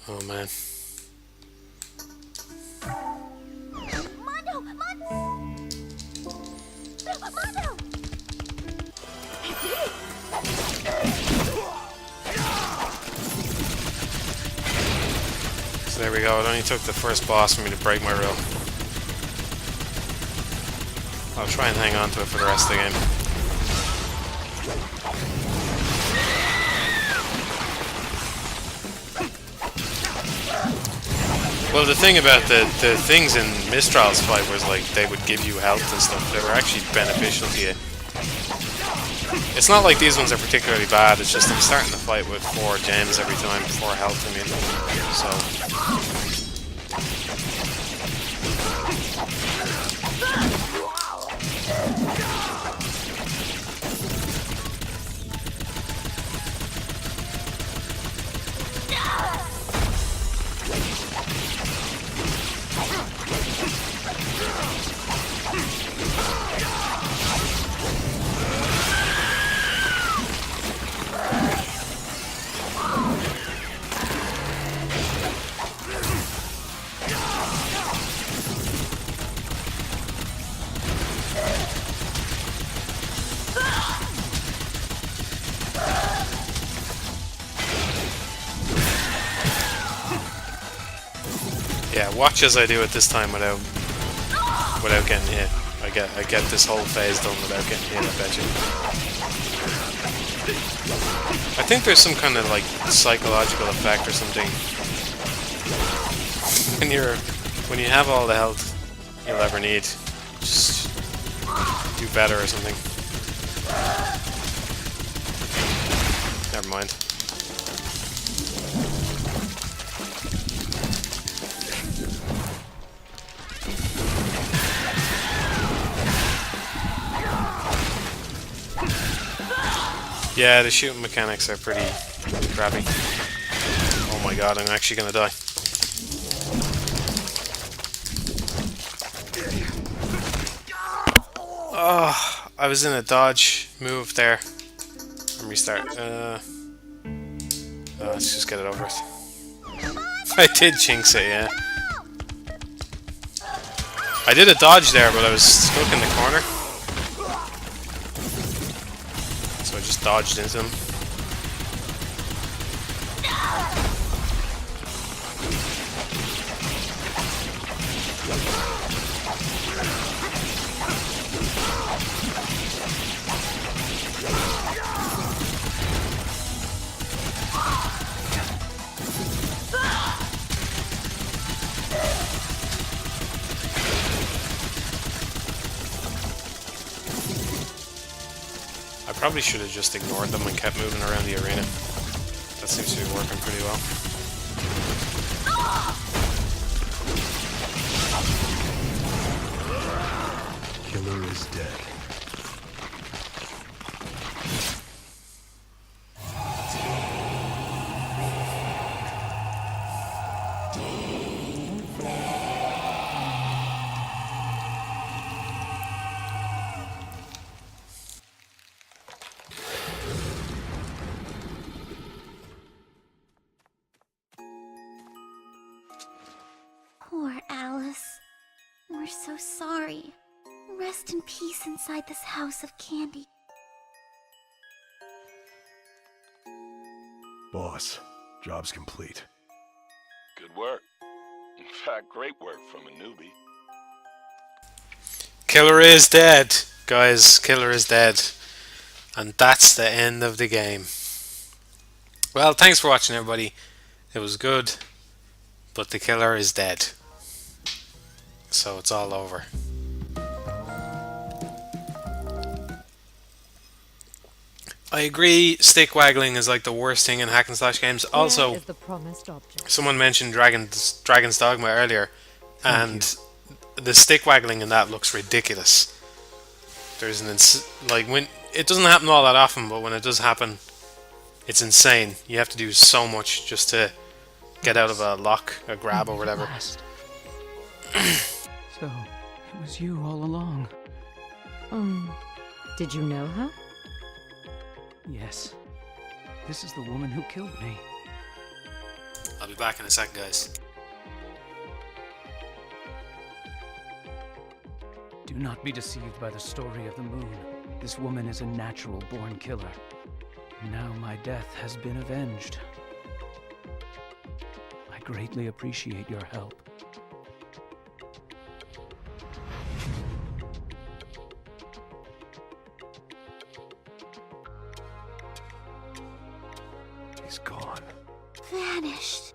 Oh man. So there we go, it only took the first boss for me to break my rule. I'll try and hang on to it for the rest of the game. Well, the thing about the things in Mistral's fight was like they would give you health and stuff. They were actually beneficial to you. It's not like these ones are particularly bad, it's just I'm starting the fight with 4 gems every time, 4 health, I mean. So... Yeah, watch as I do it this time without getting hit. I get this whole phase done without getting hit, I bet you. I think there's some kind of like psychological effect or something. When you have all the health you'll ever need, just do better or something. Never mind. Yeah, the shooting mechanics are pretty crappy. Oh my god, I'm actually gonna die. Oh, I was in a dodge move there. Let me restart. Let's just get it over with. I did jinx it, yeah. I did a dodge there, but I was stuck in the corner. So I just dodged into him. I probably should have just ignored them and kept moving around the arena. That seems to be working pretty well. Killer is dead. Poor Alice. We're so sorry. Rest in peace inside this house of candy. Boss, job's complete. Good work. In fact, great work from a newbie. Killer is dead, guys. Killer is dead. And that's the end of the game. Well, thanks for watching, everybody. It was good, but the killer is dead. So it's all over. I agree, stick waggling is like the worst thing in hack and slash games. Also, is the promised object. Someone mentioned Dragon's Dogma earlier, and the stick waggling in that looks ridiculous. There's like when it doesn't happen all that often, but when it does happen, it's insane. You have to do so much just to get out of a lock, a grab, or whatever. So, it was you all along. Did you know her? Yes. This is the woman who killed me. I'll be back in a second, guys. Do not be deceived by the story of the moon. This woman is a natural-born killer. Now my death has been avenged. I greatly appreciate your help. He's gone. Vanished.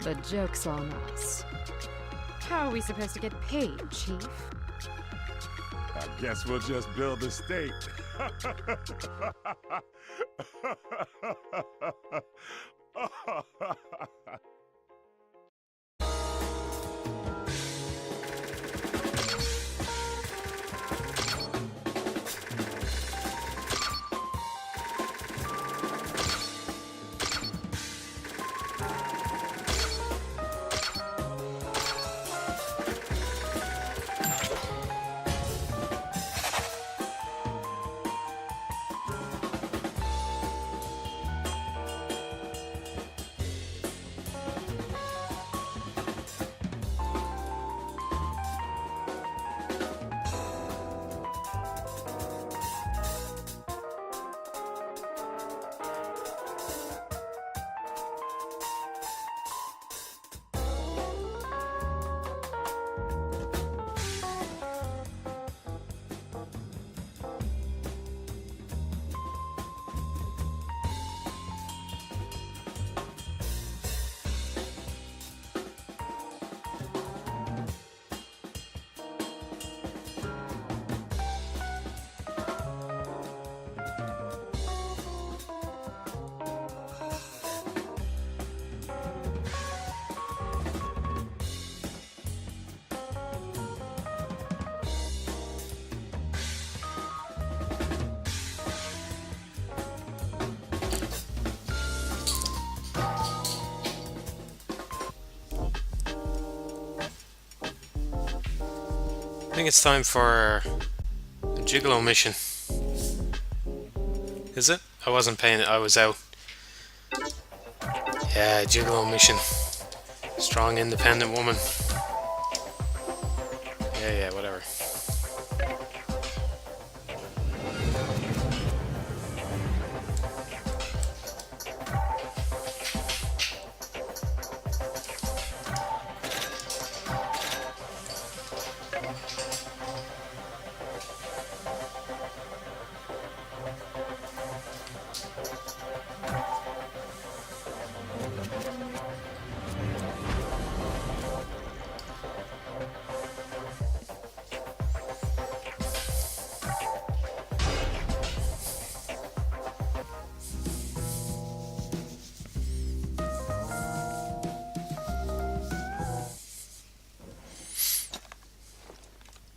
The joke's on us. How are we supposed to get paid, Chief? I guess we'll just build a state. think it's time for a gigolo mission. Is it? I wasn't paying it, I was out. Yeah, gigolo mission. Strong, independent woman. Yeah, whatever.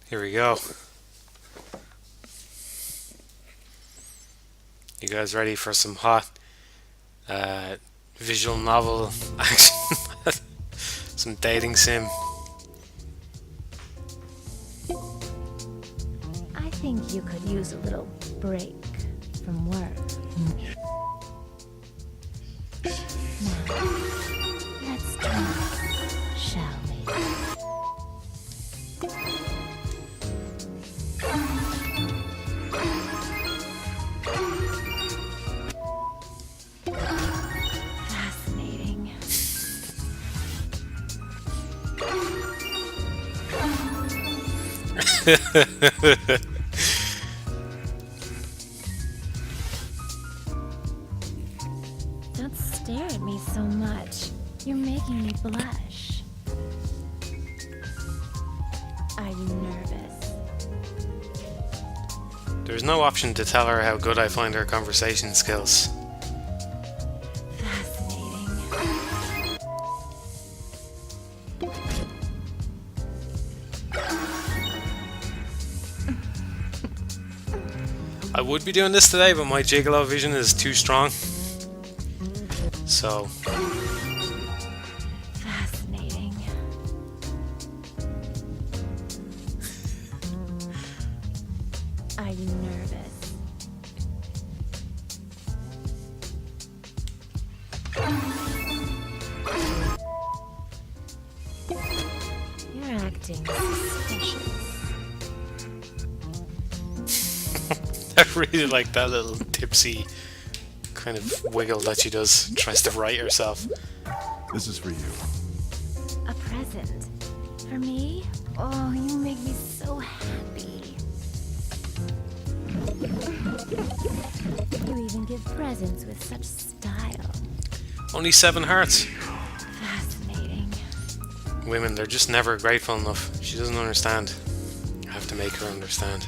Here we go. You guys ready for some hot visual novel action? Some dating sim. I think you could use a little break from work. Now, let's try, shall we? Fascinating. Don't stare at me so much. You're making me blush. Are you nervous? There's no option to tell her how good I find her conversation skills. Fascinating. I would be doing this today, but my gigolo vision is too strong. So, Fascinating. Are you nervous? You're acting suspicious. I really like that little tipsy kind of wiggle that she does. Tries to right herself. This is for you. A present? For me? Oh, you make me so happy. You even give presents with such style. Only 7 hearts. Fascinating. Women, they're just never grateful enough. She doesn't understand. I have to make her understand.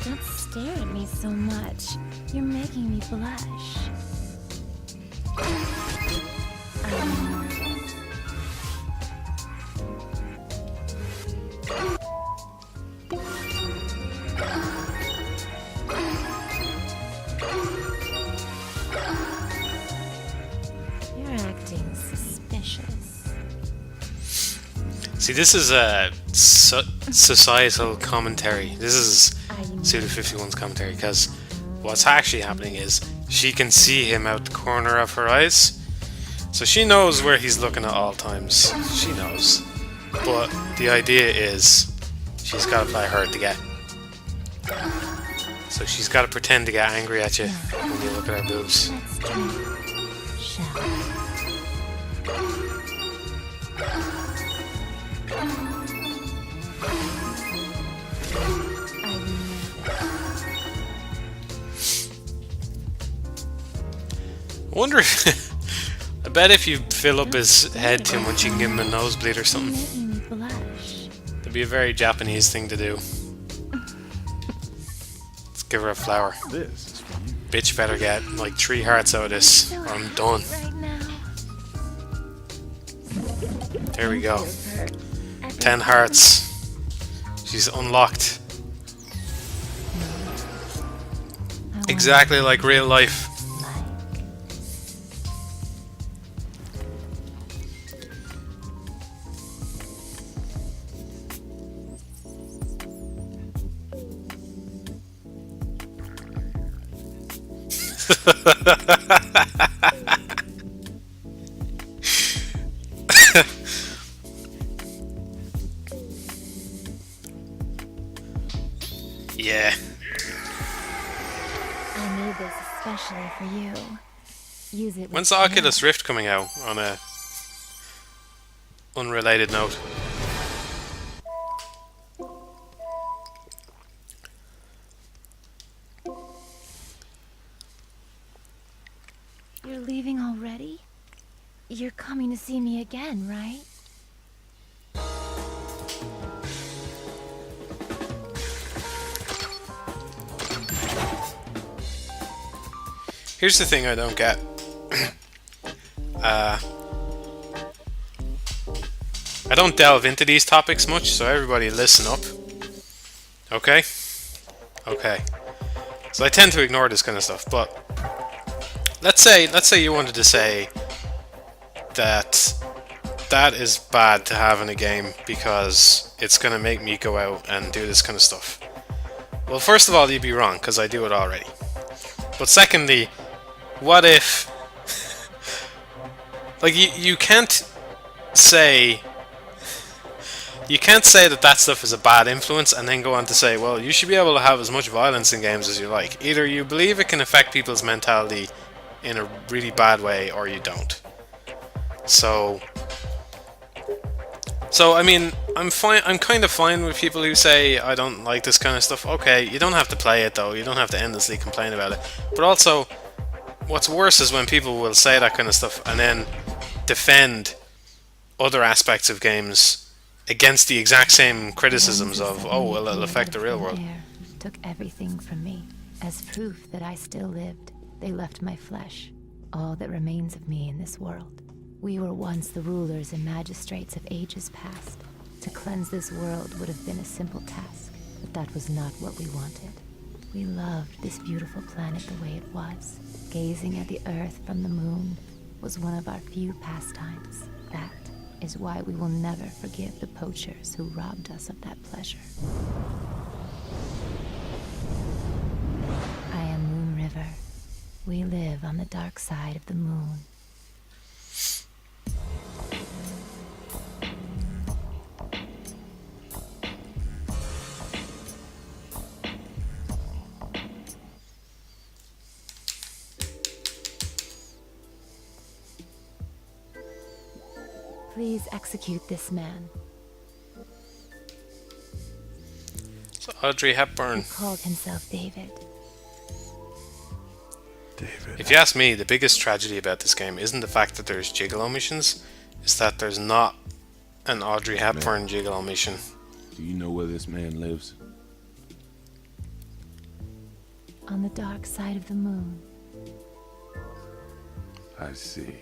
Don't stare at me so much. You're making me blush. I'm nervous. You're acting suspicious. See, this is a societal commentary. This is Suda 51's commentary, because what's actually happening is she can see him out the corner of her eyes. So she knows where he's looking at all times. She knows. But the idea is she's got to play hard to get. So she's got to pretend to get angry at you when you look at her boobs. Let's drink, shall we? I wonder if... I bet if you fill up his head too much, you can give him a nosebleed or something. Making me blush. It'd be a very Japanese thing to do. Let's give her a flower. This is for you. Bitch better get like 3 hearts out of this, or I'm done. Right now. There we go. Her. 10 hearts. She's unlocked. Exactly like real life. Yeah. I made this especially for you. Use it. When's the Oculus Rift coming out? On a unrelated note. You're leaving already? You're coming to see me again, right? Here's the thing I don't get. I don't delve into these topics much, so everybody listen up. Okay? Okay. So I tend to ignore this kind of stuff, but let's say you wanted to say that that is bad to have in a game because it's going to make me go out and do this kind of stuff. Well, first of all, you'd be wrong, because I do it already. But secondly, what if... like, you can't say... You can't say that that stuff is a bad influence and then go on to say, well, you should be able to have as much violence in games as you like. Either you believe it can affect people's mentality in a really bad way, or you don't. So I mean, I'm kind of fine with people who say, I don't like this kind of stuff. Okay, you don't have to play it though. You don't have to endlessly complain about it. But also, what's worse is when people will say that kind of stuff and then defend other aspects of games against the exact same criticisms of, oh, well, it'll affect the real world. Took everything from me. As proof that I still lived, they left my flesh, all that remains of me in this world. We were once the rulers and magistrates of ages past. To cleanse this world would have been a simple task, but that was not what we wanted. We loved this beautiful planet the way it was. Gazing at the earth from the moon was one of our few pastimes. That is why we will never forgive the poachers who robbed us of that pleasure. I am Moon River. We live on the dark side of the moon. Please execute this man. So Audrey Hepburn. He called himself David. If you ask me, the biggest tragedy about this game isn't the fact that there's gigolo missions, it's that there's not an Audrey Hepburn gigolo mission. Do you know where this man lives? On the dark side of the moon. I see.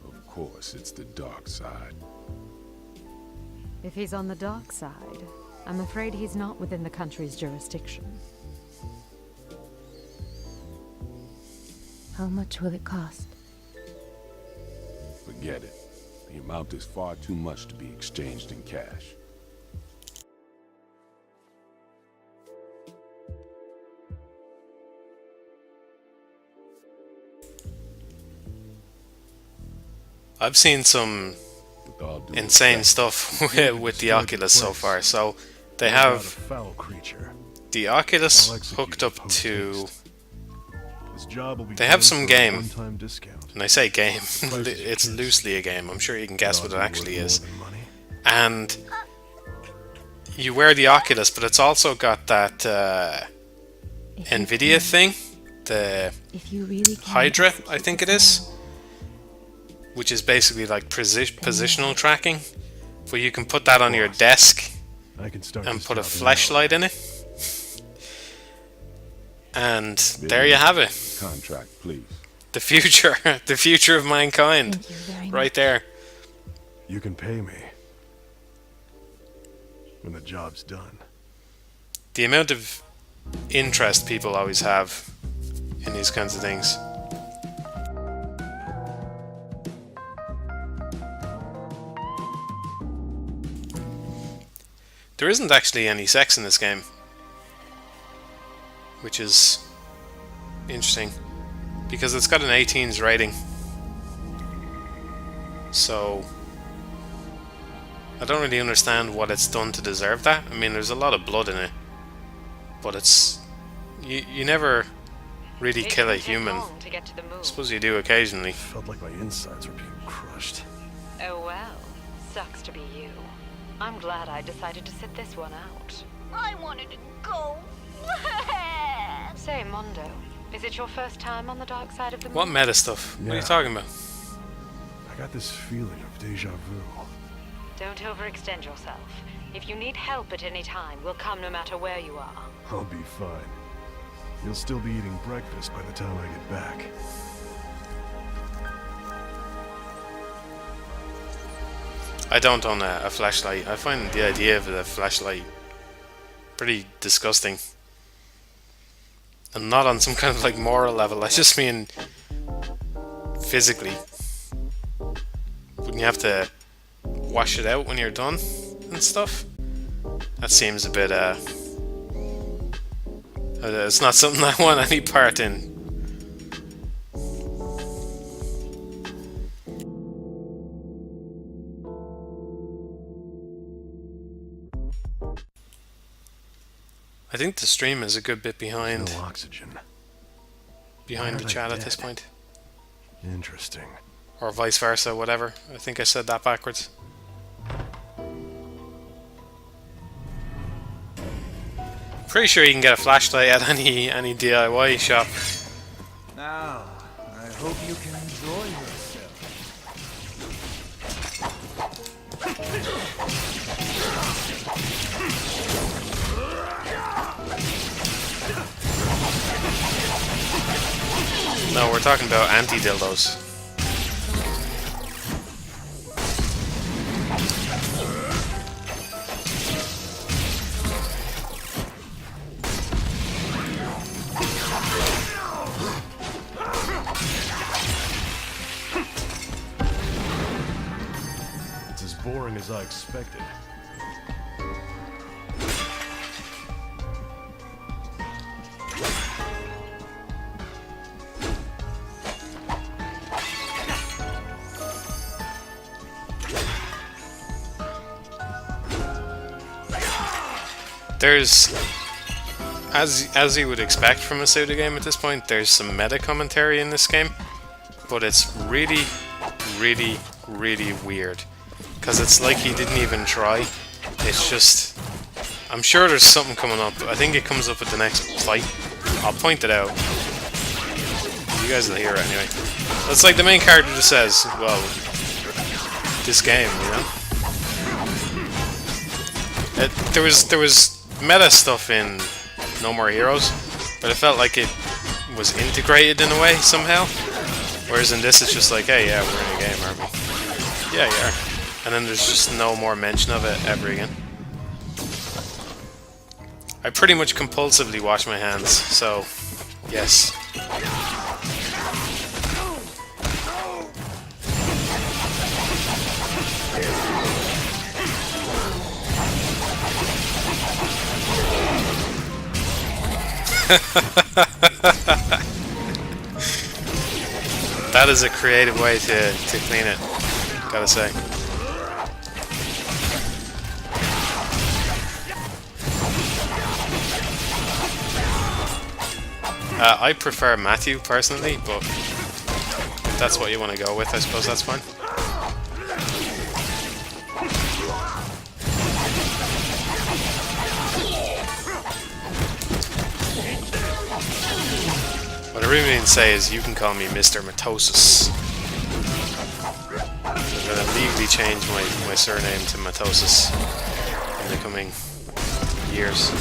Of course, it's the dark side. If he's on the dark side, I'm afraid he's not within the country's jurisdiction. How much will it cost? Forget it. The amount is far too much to be exchanged in cash. I've seen some insane stuff with the Oculus so far. So they have the Oculus hooked up to... They have some game, and I say game, it's loosely a game, I'm sure you can guess what it actually is. And you wear the Oculus, but it's also got that Nvidia thing, the Hydra, I think it is, which is basically like positional tracking, where you can put that on your desk and put a flashlight in it. And there you have it. Contract, please. The future of mankind, right there. You can pay me when the job's done. The amount of interest people always have in these kinds of things. There isn't actually any sex in this game. which is interesting because it's got an 18's rating. So I don't really understand what it's done to deserve that. I mean, there's a lot of blood in it, but it's you never really kill a human. I suppose you do occasionally. Felt like my insides were being crushed. Oh well, sucks to be you. I'm glad I decided to sit this one out. I wanted to go. Say, Mondo, is it your first time on the dark side of the moon? What meta stuff? What are you talking about? I got this feeling of deja vu. Don't overextend yourself. If you need help at any time, we'll come no matter where you are. I'll be fine. You'll still be eating breakfast by the time I get back. I don't own a flashlight. I find the idea of a flashlight pretty disgusting. And not on some kind of like moral level, I just mean physically. Wouldn't you have to wash it out when you're done and stuff? That seems a bit it's not something I want any part in. I think the stream is a good bit behind. No oxygen. Behind the chat at this point. Interesting. Or vice versa, whatever. I think I said that backwards. Pretty sure you can get a flashlight at any DIY shop. Now, I hope you can enjoy yourself. No, we're talking about anti-dildos. It's as boring as I expected. There's, as you would expect from a pseudo game at this point, there's some meta commentary in this game, but it's really, really, really weird. Because it's like he didn't even try. It's just, I'm sure there's something coming up. I think it comes up at the next fight. I'll point it out. You guys will hear it anyway. It's like the main character just says, well, this game, you know? There was meta stuff in No More Heroes, but it felt like it was integrated in a way somehow. Whereas in this, it's just like, hey, yeah, we're in a game, aren't we? Yeah, you are. And then there's just no more mention of it ever again. I pretty much compulsively wash my hands, so yes. That is a creative way to clean it, gotta say. I prefer Matthew personally, but if that's what you want to go with, I suppose that's fine. What I really mean to say is you can call me Mr. Matosis. I'm going to legally change my surname to Matosis in the coming years.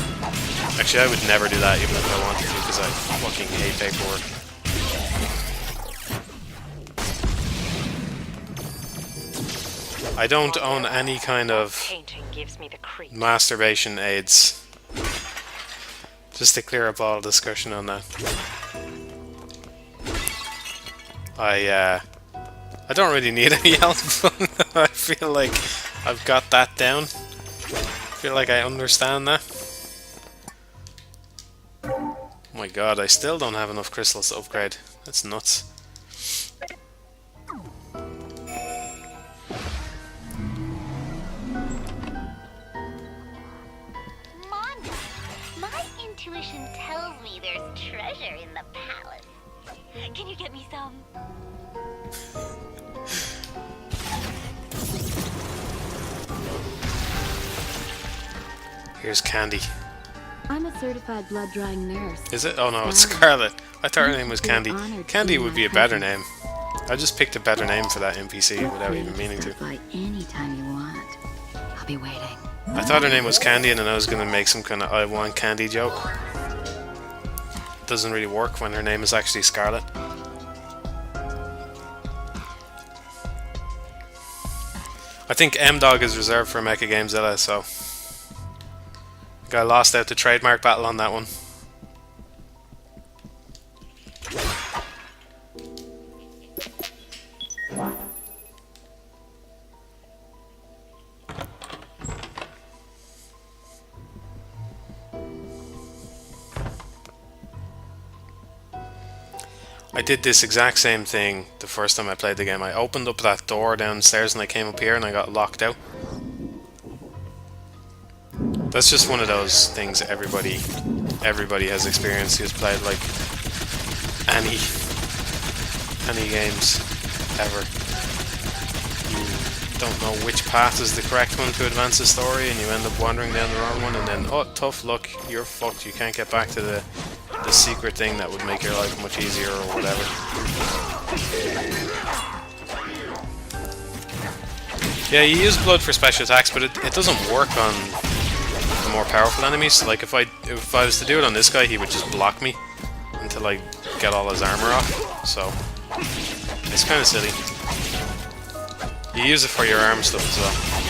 Actually, I would never do that even if I wanted to, because I fucking hate paperwork. I don't own any kind of masturbation aids. Just to clear up all discussion on that. I don't really need any help. I feel like I've got that down. I feel like I understand that. My my god, I still don't have enough crystals to upgrade. That's nuts. Mondo, my intuition tells me there's treasure in the palace. Can you get me some? Here's Candy. I'm a certified blood drawing nurse. Is it? Oh no, it's Scarlet. I thought her name was Candy. Candy would be a better name. I just picked a better name for that NPC without even meaning to. Anytime you want. I'll be waiting. I thought her name was Candy and then I was going to make some kind of I want candy joke. It doesn't really work when her name is actually Scarlet. I think M-Dog is reserved for Mecha Gamezilla, so I lost out the trademark battle on that one. I did this exact same thing the first time I played the game. I opened up that door downstairs and I came up here and I got locked out. That's just one of those things everybody has experienced who's played like any games ever. You don't know which path is the correct one to advance the story and you end up wandering down the wrong one and then, oh, tough luck, you're fucked, you can't get back to the secret thing that would make your life much easier or whatever. Yeah, you use blood for special attacks, but it doesn't work on the more powerful enemies. Like if I was to do it on this guy, he would just block me until I get all his armor off. So it's kind of silly. You use it for your arm stuff as well.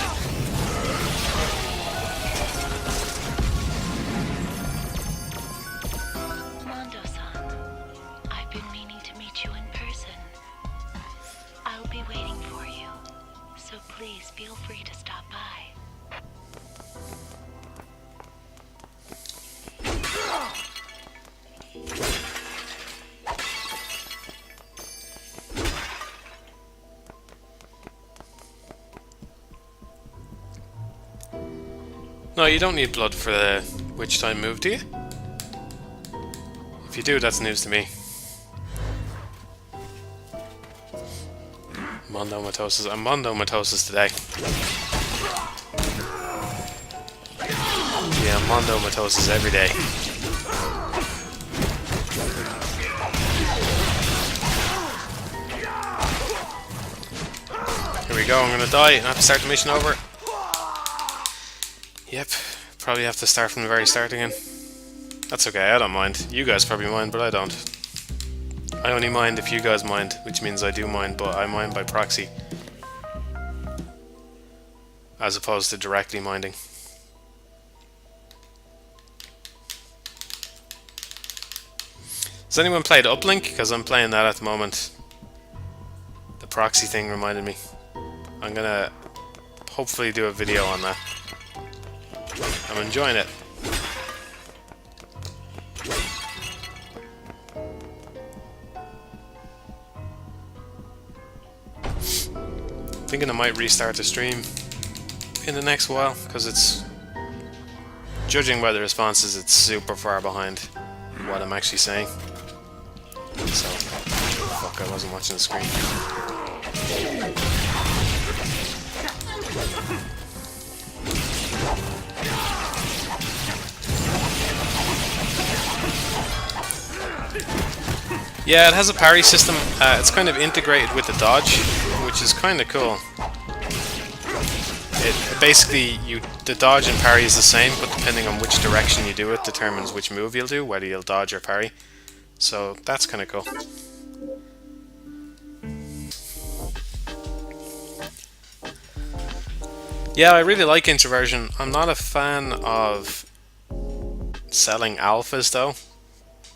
No, you don't need blood for the witch time move, do you? If you do, that's news to me. Matthewmatosis. I'm Matthewmatosis today. Yeah, I'm Matthewmatosis every day. Here we go, I'm gonna die. I have to start the mission over. Yep, probably have to start from the very start again. That's okay, I don't mind. You guys probably mind, but I don't. I only mind if you guys mind, which means I do mind, but I mind by proxy. As opposed to directly minding. Has anyone played Uplink? Because I'm playing that at the moment. The proxy thing reminded me. I'm gonna hopefully do a video on that. I'm enjoying it. Thinking I might restart the stream in the next while, because it's, judging by the responses, it's super far behind what I'm actually saying. So, fuck, I wasn't watching the screen. Yeah, it has a parry system. It's kind of integrated with the dodge, which is kind of cool. It basically, the dodge and parry is the same, but depending on which direction you do it determines which move you'll do, whether you'll dodge or parry. So that's kind of cool. Yeah, I really like introversion. I'm not a fan of selling alphas though,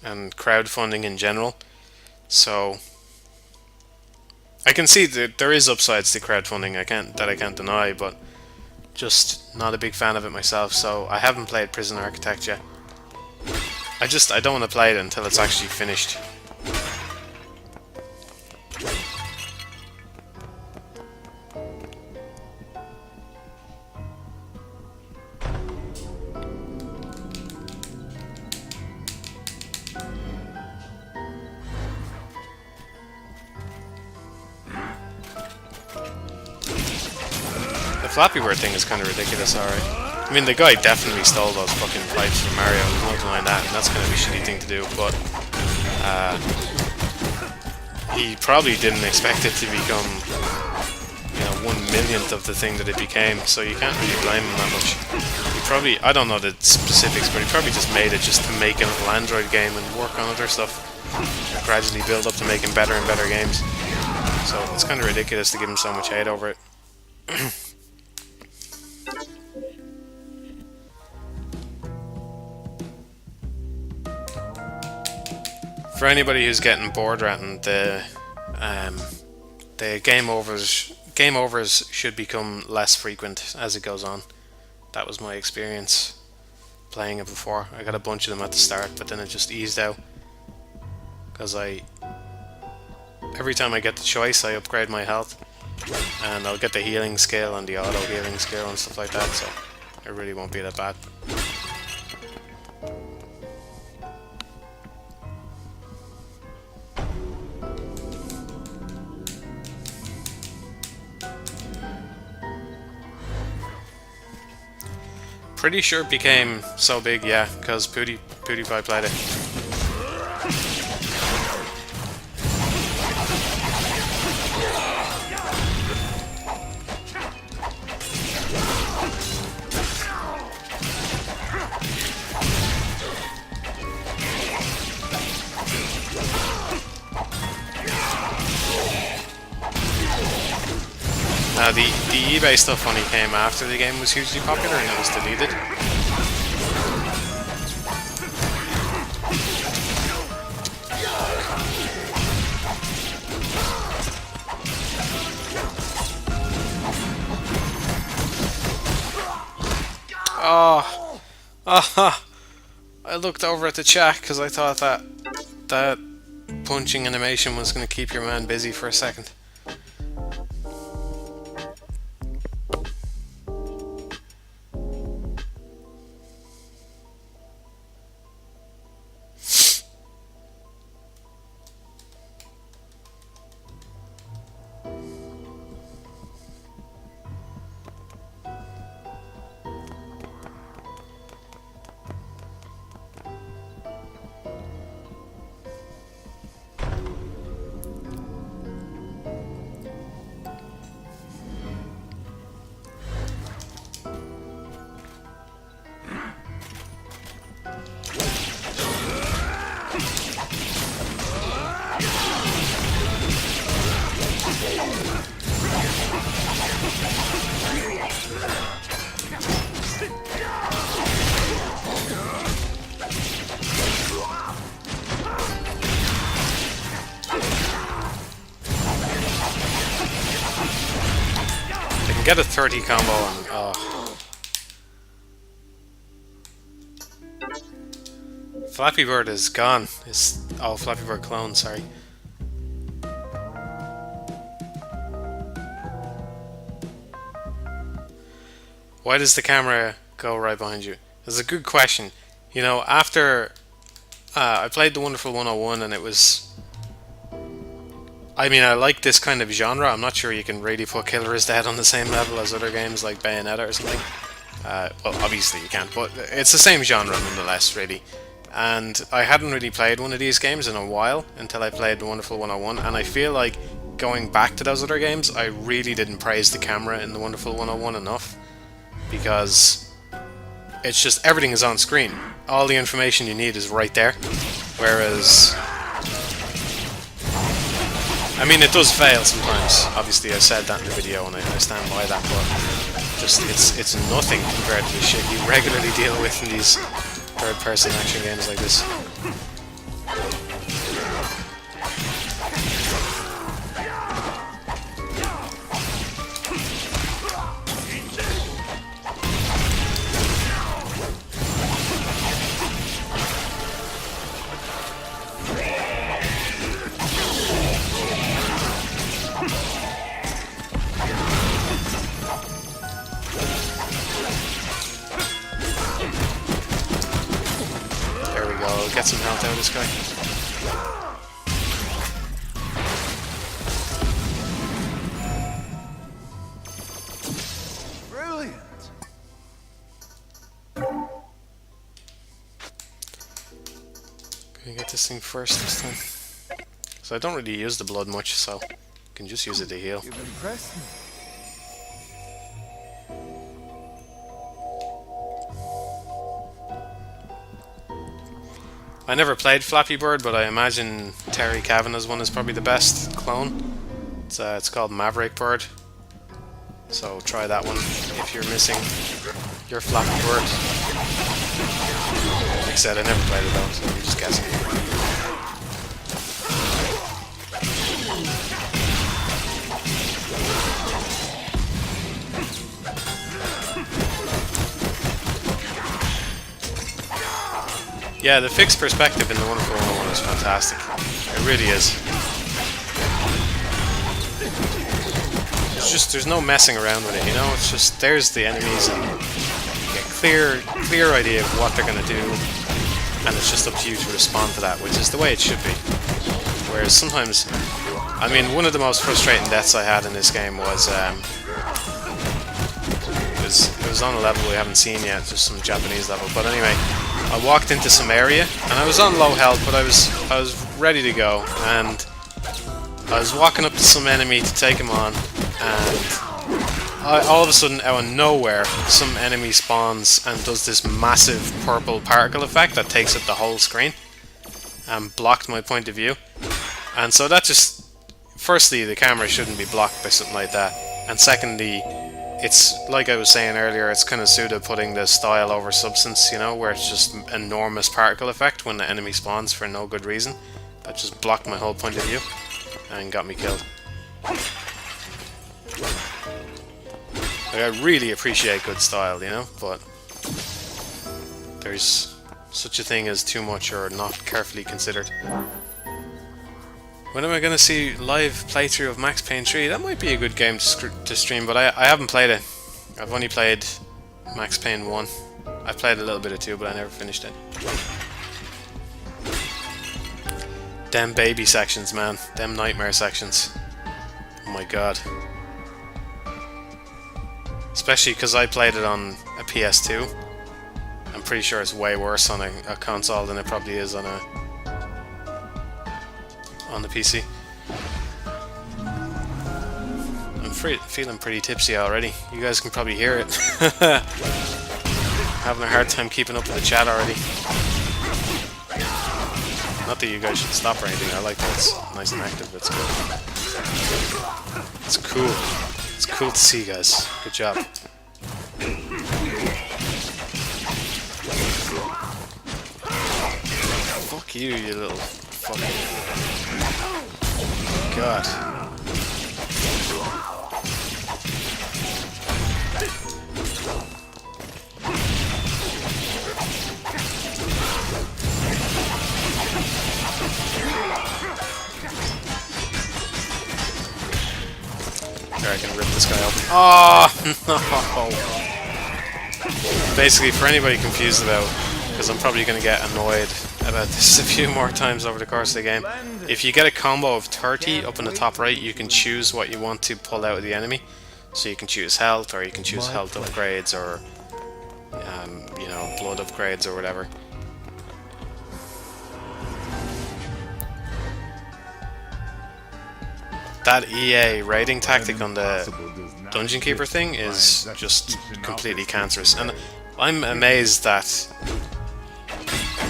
and crowdfunding in general. So I can see that there is upsides to crowdfunding. I can't deny, but just not a big fan of it myself. So I haven't played Prison Architect yet. I don't want to play it until it's actually finished. The Flappy Bird thing is kind of ridiculous, alright. I mean, the guy definitely stole those fucking pipes from Mario, there's no denying that, and that's kind of a shitty thing to do, but he probably didn't expect it to become, you know, 1/1,000,000th of the thing that it became, so you can't really blame him that much. He probably, I don't know the specifics, but he probably just made it just to make a little Android game and work on other stuff, and gradually build up to making better and better games. So it's kind of ridiculous to give him so much hate over it. For anybody who's getting bored ratting, the game overs should become less frequent as it goes on. That was my experience playing it before. I got a bunch of them at the start, but then it just eased out because every time I get the choice, I upgrade my health, and I'll get the healing skill and the auto healing skill and stuff like that. So it really won't be that bad. Pretty sure it became so big, yeah, because PewDiePie played it. Now the eBay stuff only came after the game was hugely popular and it was deleted. I looked over at the chat because I thought that punching animation was going to keep your man busy for a second. Get a 30 combo and Flappy Bird is gone. Flappy Bird clone, sorry. Why does the camera go right behind you? That's a good question. You know, after I played The Wonderful 101 and it was... I mean, I like this kind of genre. I'm not sure you can really put Killer Is Dead on the same level as other games like Bayonetta or something. Well, obviously you can't, but it's the same genre nonetheless, really. And I hadn't really played one of these games in a while until I played The Wonderful 101, and I feel like going back to those other games, I really didn't praise the camera in The Wonderful 101 enough, because it's just everything is on screen. All the information you need is right there, whereas... I mean, it does fail sometimes. Obviously, I said that in the video, and I stand by that. But just it's nothing compared to the shit you regularly deal with in these third-person action games like this. get some health out of this guy. Brilliant. Can I get this thing first this time? So I don't really use the blood much, so I can just use it to heal. You've impressed me. I never played Flappy Bird, but I imagine Terry Kavanagh's one is probably the best clone. It's called Maverick Bird. So try that one if you're missing your Flappy Bird. Like I said, I never played it though, so I'm just guessing. Yeah, the fixed perspective in the Wonderful 101 is fantastic. It really is. There's no messing around with it, you know? It's just, there's the enemies and you get clear idea of what they're going to do, and it's just up to you to respond to that, which is the way it should be. Whereas sometimes, I mean, one of the most frustrating deaths I had in this game was, it was on a level we haven't seen yet, just some Japanese level, but anyway, I walked into some area, and I was on low health, but I was ready to go, and I was walking up to some enemy to take him on, and all of a sudden, out of nowhere, some enemy spawns and does this massive purple particle effect that takes up the whole screen, and blocked my point of view. And so that just, firstly, the camera shouldn't be blocked by something like that, and secondly, it's, like I was saying earlier, it's kind of pseudo putting the style over substance, you know, where it's just enormous particle effect when the enemy spawns for no good reason. That just blocked my whole point of view and got me killed. Like, I really appreciate good style, you know, but there's such a thing as too much or not carefully considered. When am I going to see live playthrough of Max Payne 3? That might be a good game to stream, but I haven't played it. I've only played Max Payne 1. I've played a little bit of 2, but I never finished it. Them baby sections, man. Them nightmare sections. Oh my god. Especially because I played it on a PS2. I'm pretty sure it's way worse on a console than it probably is on the PC. I'm feeling pretty tipsy already. You guys can probably hear it. Having a hard time keeping up with the chat already. Not that you guys should stop or anything. I like that it's nice and active. It's good. It's cool. It's cool to see, guys. Good job. Fuck you, you little fucking... God. There, I can rip this guy open. Oh, no! Basically, for anybody confused about, because I'm probably going to get annoyed about this a few more times over the course of the game. If you get a combo of 30 up in the top right, you can choose what you want to pull out of the enemy. So you can choose health, or you can choose health upgrades, or you know, blood upgrades, or whatever. That EA raiding tactic on the Dungeon Keeper thing is just completely cancerous, and I'm amazed that...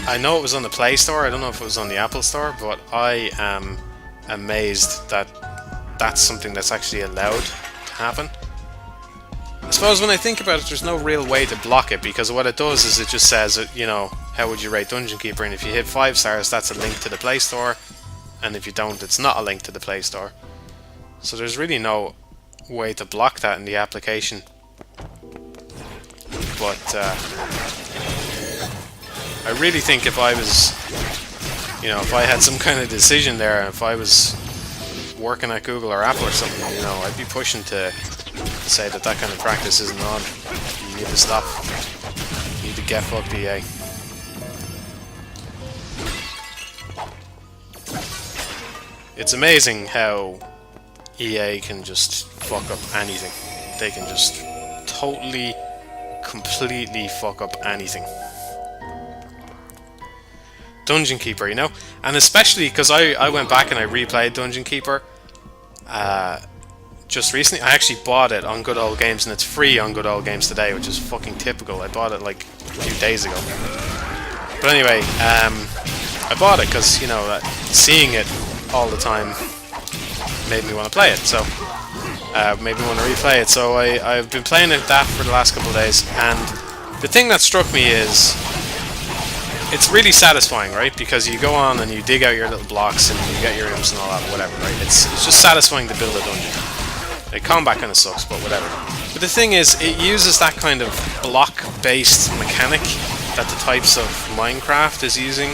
I know it was on the Play Store, I don't know if it was on the Apple Store, but I am amazed that that's something that's actually allowed to happen. I suppose when I think about it, there's no real way to block it, because what it does is it just says, you know, how would you rate Dungeon Keeper, and if you hit 5 stars, that's a link to the Play Store, and if you don't, it's not a link to the Play Store. So there's really no way to block that in the application. But I really think if I was, you know, if I had some kind of decision there, if I was working at Google or Apple or something, you know, I'd be pushing to say that that kind of practice isn't on. You need to stop. You need to get fucked, EA. it's amazing how EA can just fuck up anything. They can just totally, completely fuck up anything. Dungeon Keeper, you know? And especially because I went back and I replayed Dungeon Keeper just recently. I actually bought it on Good Old Games, and it's free on Good Old Games today, which is fucking typical. I bought it like a few days ago. But anyway, I bought it because, you know, seeing it all the time made me want to play it, so made me want to replay it. So I've been playing that for the last couple of days, and the thing that struck me is it's really satisfying, right? Because you go on and you dig out your little blocks and you get your imps and all that, whatever, right? It's just satisfying to build a dungeon. The combat kind of sucks, but whatever. But the thing is, it uses that kind of block-based mechanic that the types of Minecraft is using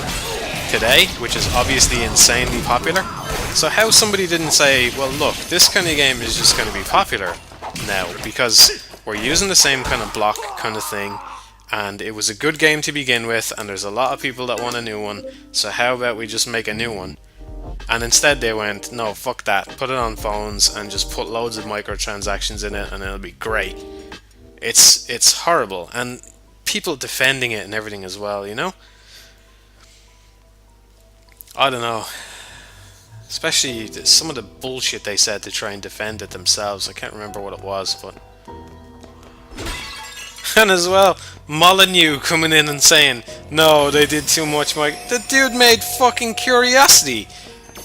today, which is obviously insanely popular. So how somebody didn't say, well look, this kind of game is just going to be popular now, because we're using the same kind of block kind of thing, and it was a good game to begin with, and there's a lot of people that want a new one, so how about we just make a new one? And instead they went, no, fuck that, put it on phones and just put loads of microtransactions in it and it'll be great. It's horrible, and people defending it and everything as well, you know? I don't know. Especially some of the bullshit they said to try and defend it themselves. I can't remember what it was, but... And as well, Molyneux coming in and saying, no, they did too much. The dude made fucking Curiosity.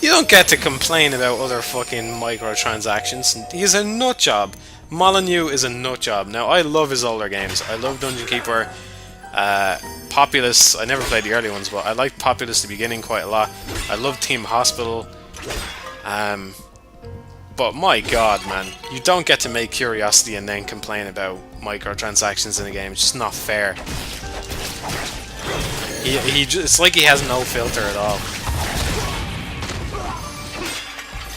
You don't get to complain about other fucking microtransactions. He's a nutjob. Molyneux is a nutjob. Now, I love his older games. I love Dungeon Keeper. Populous, I never played the early ones, but I liked Populous at the beginning quite a lot. I love Team Hospital. But my god, man, you don't get to make Curiosity and then complain about microtransactions in a game. It's just not fair. It's like he has no filter at all.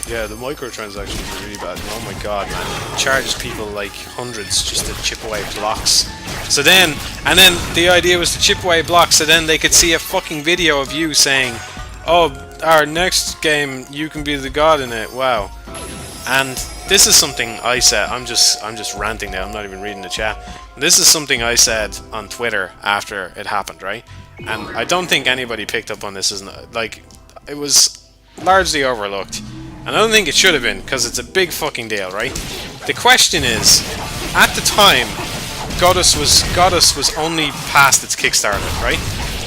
Yeah, the microtransactions are really bad. Oh my god, man. It charges people like hundreds just to chip away blocks. So then, and then the idea was to chip away blocks so then they could see a fucking video of you saying, oh, our next game, you can be the god in it, wow. And this is something I said, I'm just ranting now, I'm not even reading the chat. This is something I said on Twitter after it happened, right? And I don't think anybody picked up on this, like, it was largely overlooked. And I don't think it should have been, because it's a big fucking deal, right? The question is, at the time, Goddess was only past its Kickstarter, right?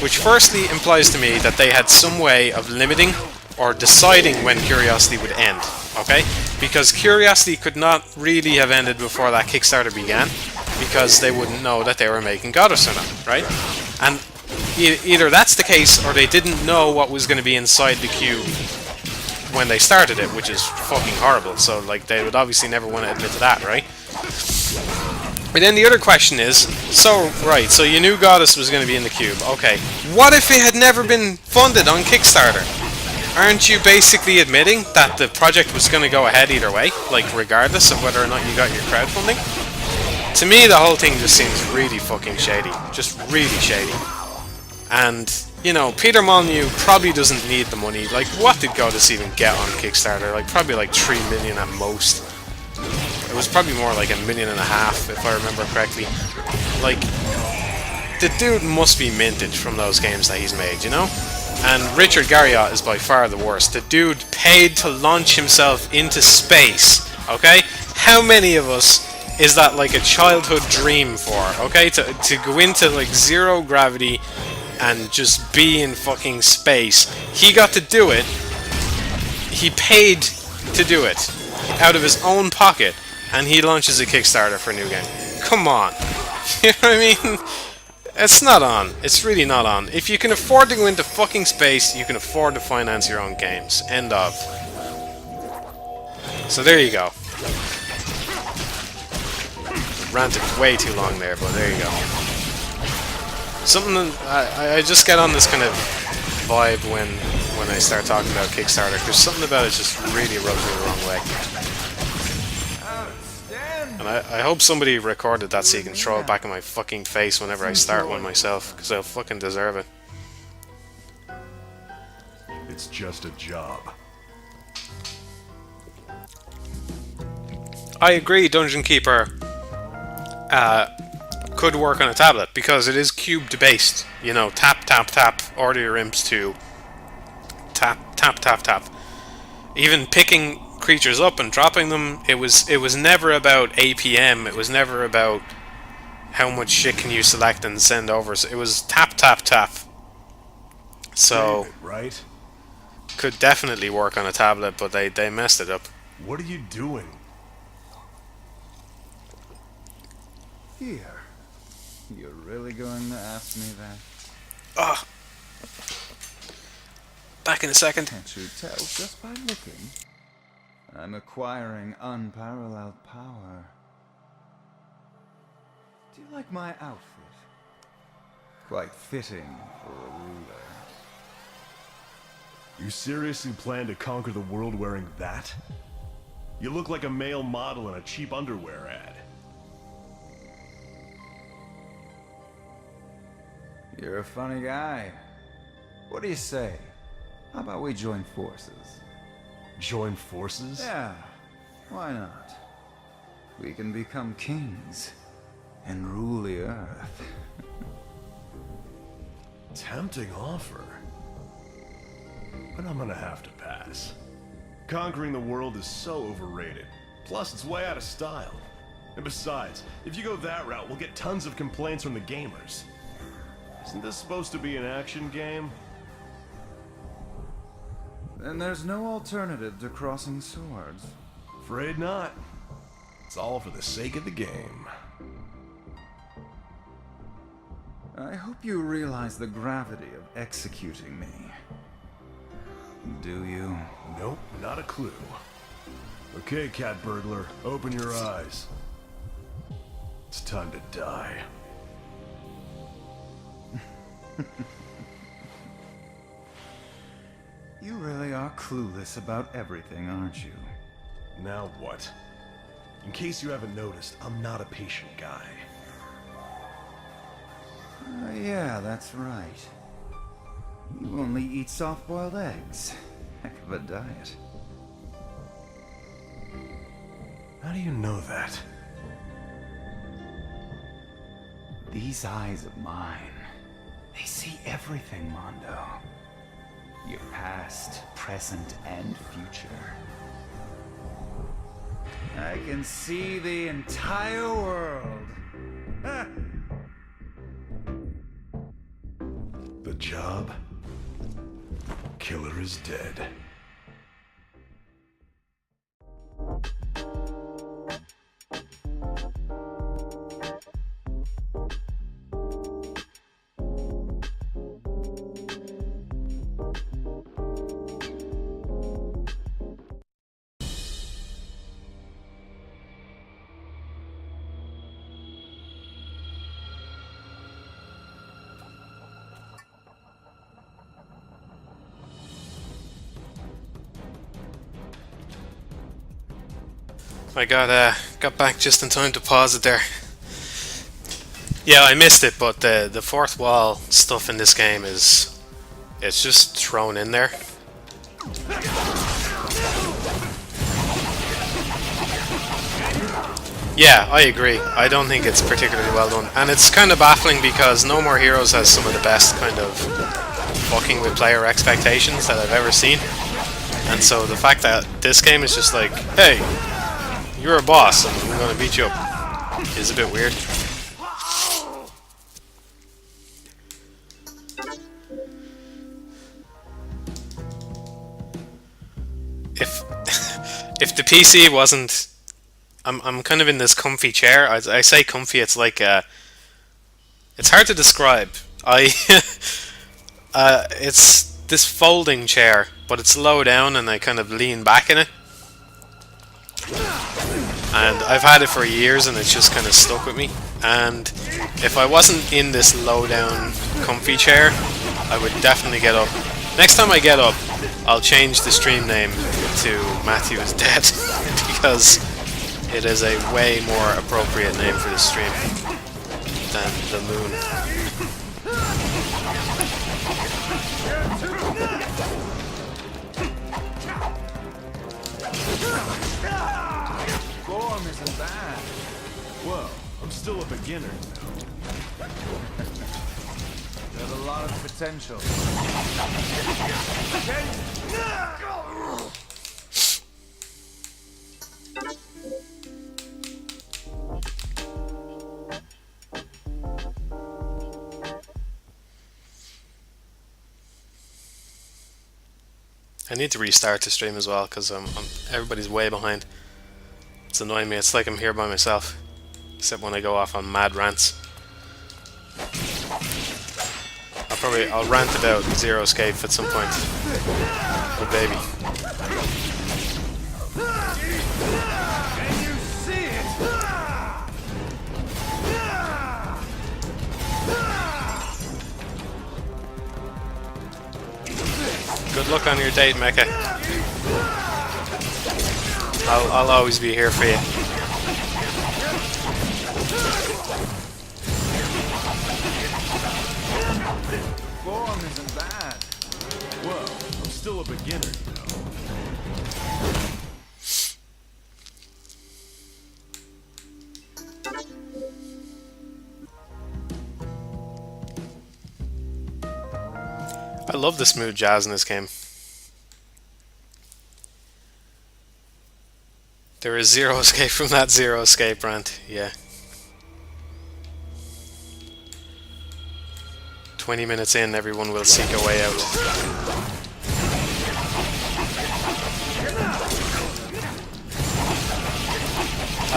Which firstly implies to me that they had some way of limiting or deciding when Curiosity would end, okay? Because Curiosity could not really have ended before that Kickstarter began, because they wouldn't know that they were making Goddess or not, right? And either that's the case, or they didn't know what was going to be inside the cube when they started it, which is fucking horrible. So, like, they would obviously never want to admit to that, right? But then the other question is, so you knew Goddess was going to be in the cube. Okay, what if it had never been funded on Kickstarter? Aren't you basically admitting that the project was going to go ahead either way, like regardless of whether or not you got your crowdfunding? To me, the whole thing just seems really fucking shady. Just really shady. And, you know, Peter Molyneux probably doesn't need the money. Like, what did Goddess even get on Kickstarter? Like, probably like 3 million at most. It was probably more like 1.5 million, if I remember correctly. Like, the dude must be minted from those games that he's made, you know? And Richard Garriott is by far the worst. The dude paid to launch himself into space, okay? How many of us is that like a childhood dream for, okay? To go into like zero gravity and just be in fucking space. He got to do it. He paid to do it out of his own pocket, and he launches a Kickstarter for a new game. Come on. You know what I mean? It's not on. It's really not on. If you can afford to go into fucking space, you can afford to finance your own games. End of. So there you go. Ranted way too long there, but there you go. Something I just get on this kind of vibe when I start talking about Kickstarter, because something about it just really rubs me the wrong way. And I hope somebody recorded that so you can throw it back in my fucking face whenever I start one myself, because I'll fucking deserve it. It's just a job. I agree, Dungeon Keeper could work on a tablet because it is cubed based. You know, tap, tap, tap, order your imps to tap, tap, tap, tap. Even picking creatures up and dropping them, it was never about APM. It was never about how much shit can you select and send over. So it was tap, tap, tap. So David, right? could definitely work on a tablet, but they messed it up. What are you doing? Here. You're really going to ask me that? Ah, back in a second. Can't you tell just by looking? I'm acquiring unparalleled power. Do you like my outfit? Quite fitting for a ruler. You seriously plan to conquer the world wearing that? You look like a male model in a cheap underwear ad. You're a funny guy. What do you say? How about we join forces? Join forces? Yeah, why not? We can become kings and rule the earth. Tempting offer. But I'm gonna have to pass. Conquering the world is so overrated. Plus, it's way out of style. And besides, if you go that route, we'll get tons of complaints from the gamers. Isn't this supposed to be an action game? Then there's no alternative to crossing swords. Afraid not. It's all for the sake of the game. I hope you realize the gravity of executing me. Do you? Nope, not a clue. Okay, cat burglar, open your eyes. It's time to die. You really are clueless about everything, aren't you? Now what? In case you haven't noticed, I'm not a patient guy. Yeah, that's right. You only eat soft-boiled eggs. Heck of a diet. How do you know that? These eyes of mine, they see everything, Mondo. Your past, present, and future. I can see the entire world. Ha! The job? Killer is dead. I got back just in time to pause it there. Yeah, I missed it, but the fourth wall stuff in this game it's just thrown in there. Yeah, I agree. I don't think it's particularly well done, and it's kind of baffling because No More Heroes has some of the best kind of fucking with player expectations that I've ever seen, and so the fact that this game is just like, hey, you're a boss and I'm gonna beat you up is a bit weird. If the PC wasn't, I'm kind of in this comfy chair. I say comfy, it's like it's hard to describe. It's this folding chair, but it's low down and I kind of lean back in it. And I've had it for years and it's just kind of stuck with me. And if I wasn't in this low down comfy chair, I would definitely get up. Next time I get up, I'll change the stream name to Matthew is Dead because it is a way more appropriate name for the stream than the moon. Form is still a beginner, There's a lot of potential. I need to restart the stream as well because everybody's way behind. It's annoying me. It's like I'm here by myself, except when I go off on mad rants. I'll rant about Zero Escape at some point. Oh baby. Can you see it? Good luck on your date, Mecha. I'll always be here for you. Form isn't bad. well, I'm still a beginner, you know. I love the smooth jazz in this game. There is zero escape from that Zero Escape rant, yeah. 20 minutes in, everyone will seek a way out.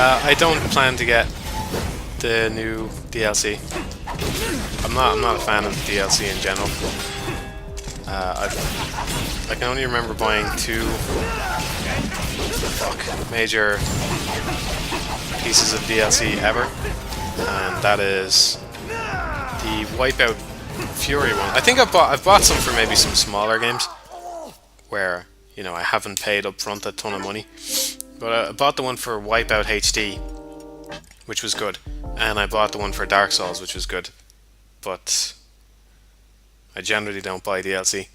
I don't plan to get the new DLC. I'm not a fan of the DLC in general. I can only remember buying two major pieces of DLC ever, and that is the Wipeout Fury one. I think I've bought some for maybe some smaller games where, you know, I haven't paid up front a ton of money, but I bought the one for Wipeout HD, which was good, and I bought the one for Dark Souls, which was good, but I generally don't buy DLC.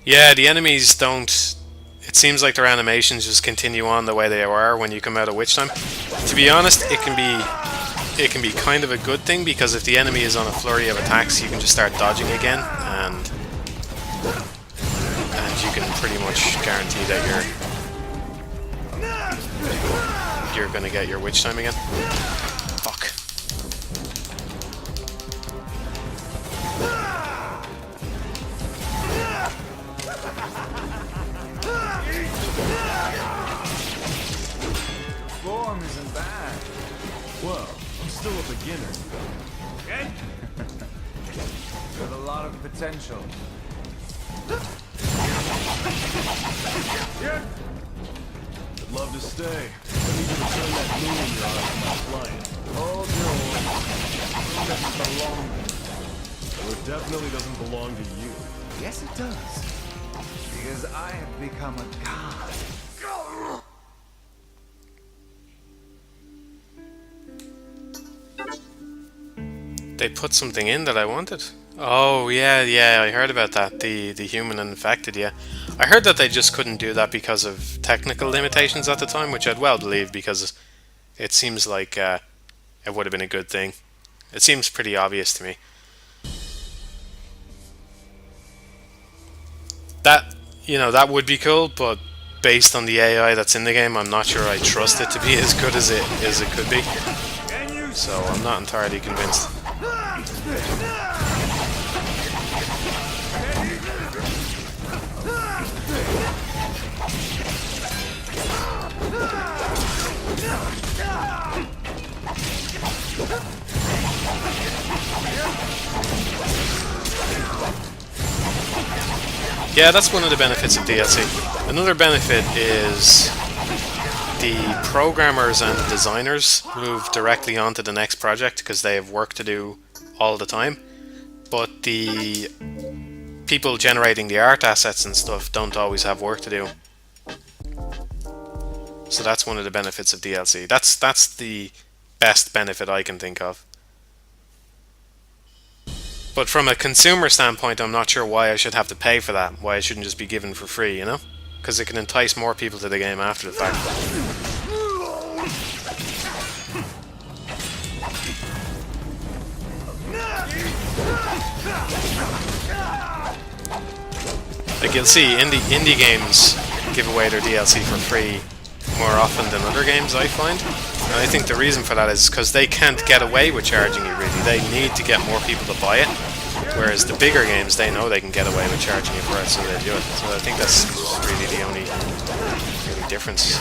Yeah, the enemies don't... It seems like their animations just continue on the way they are when you come out of Witch Time. To be honest, it can be kind of a good thing, because if the enemy is on a flurry of attacks, you can just start dodging again, and you can pretty much guarantee that you're gonna get your Witch Time again. Fuck. Form isn't bad. Well, I'm still a beginner. There's a lot of potential. I'd love to stay. I need to return that moon you're on to my client. Hold your horse. It doesn't belong. Well, it definitely doesn't belong to you. Yes, it does. Because I have become a god. They put something in that I wanted. Oh, yeah, I heard about that. The human infected, yeah. I heard that they just couldn't do that because of technical limitations at the time, which I'd well believe, because it seems like it would have been a good thing. It seems pretty obvious to me. That, you know, that would be cool, but based on the AI that's in the game, I'm not sure I trust it to be as good as it could be. So I'm not entirely convinced. Yeah, that's one of the benefits of DLC. Another benefit is the programmers and designers move directly onto the next project because they have work to do all the time, but the people generating the art assets and stuff don't always have work to do. So that's one of the benefits of DLC. That's the best benefit I can think of. But from a consumer standpoint, I'm not sure why I should have to pay for that. Why it shouldn't just be given for free, you know? Because it can entice more people to the game after the fact. Like you'll see, indie games give away their DLC for free more often than other games, I find. And I think the reason for that is because they can't get away with charging you, really. They need to get more people to buy it. Whereas the bigger games, they know they can get away with charging you for it, so they do it. So I think that's really the only really difference.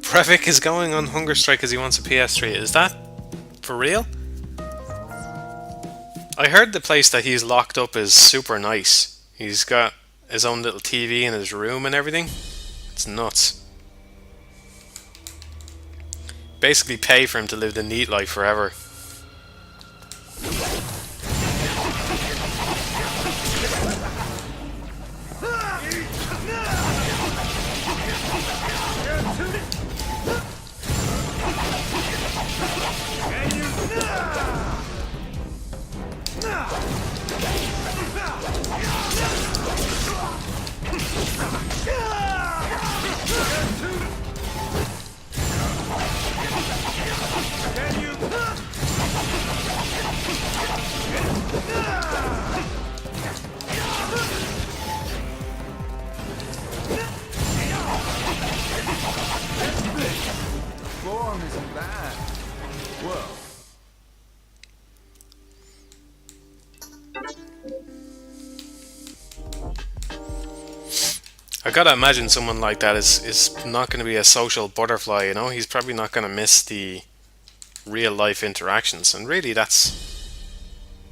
Brevik is going on hunger strike because he wants a PS3. Is that for real? I heard the place that he's locked up is super nice. He's got his own little TV in his room and everything. It's nuts. Basically pay for him to live the neat life forever. Form isn't bad. Whoa. I gotta imagine someone like that is not going to be a social butterfly, you know? He's probably not going to miss the real life interactions. And really that's...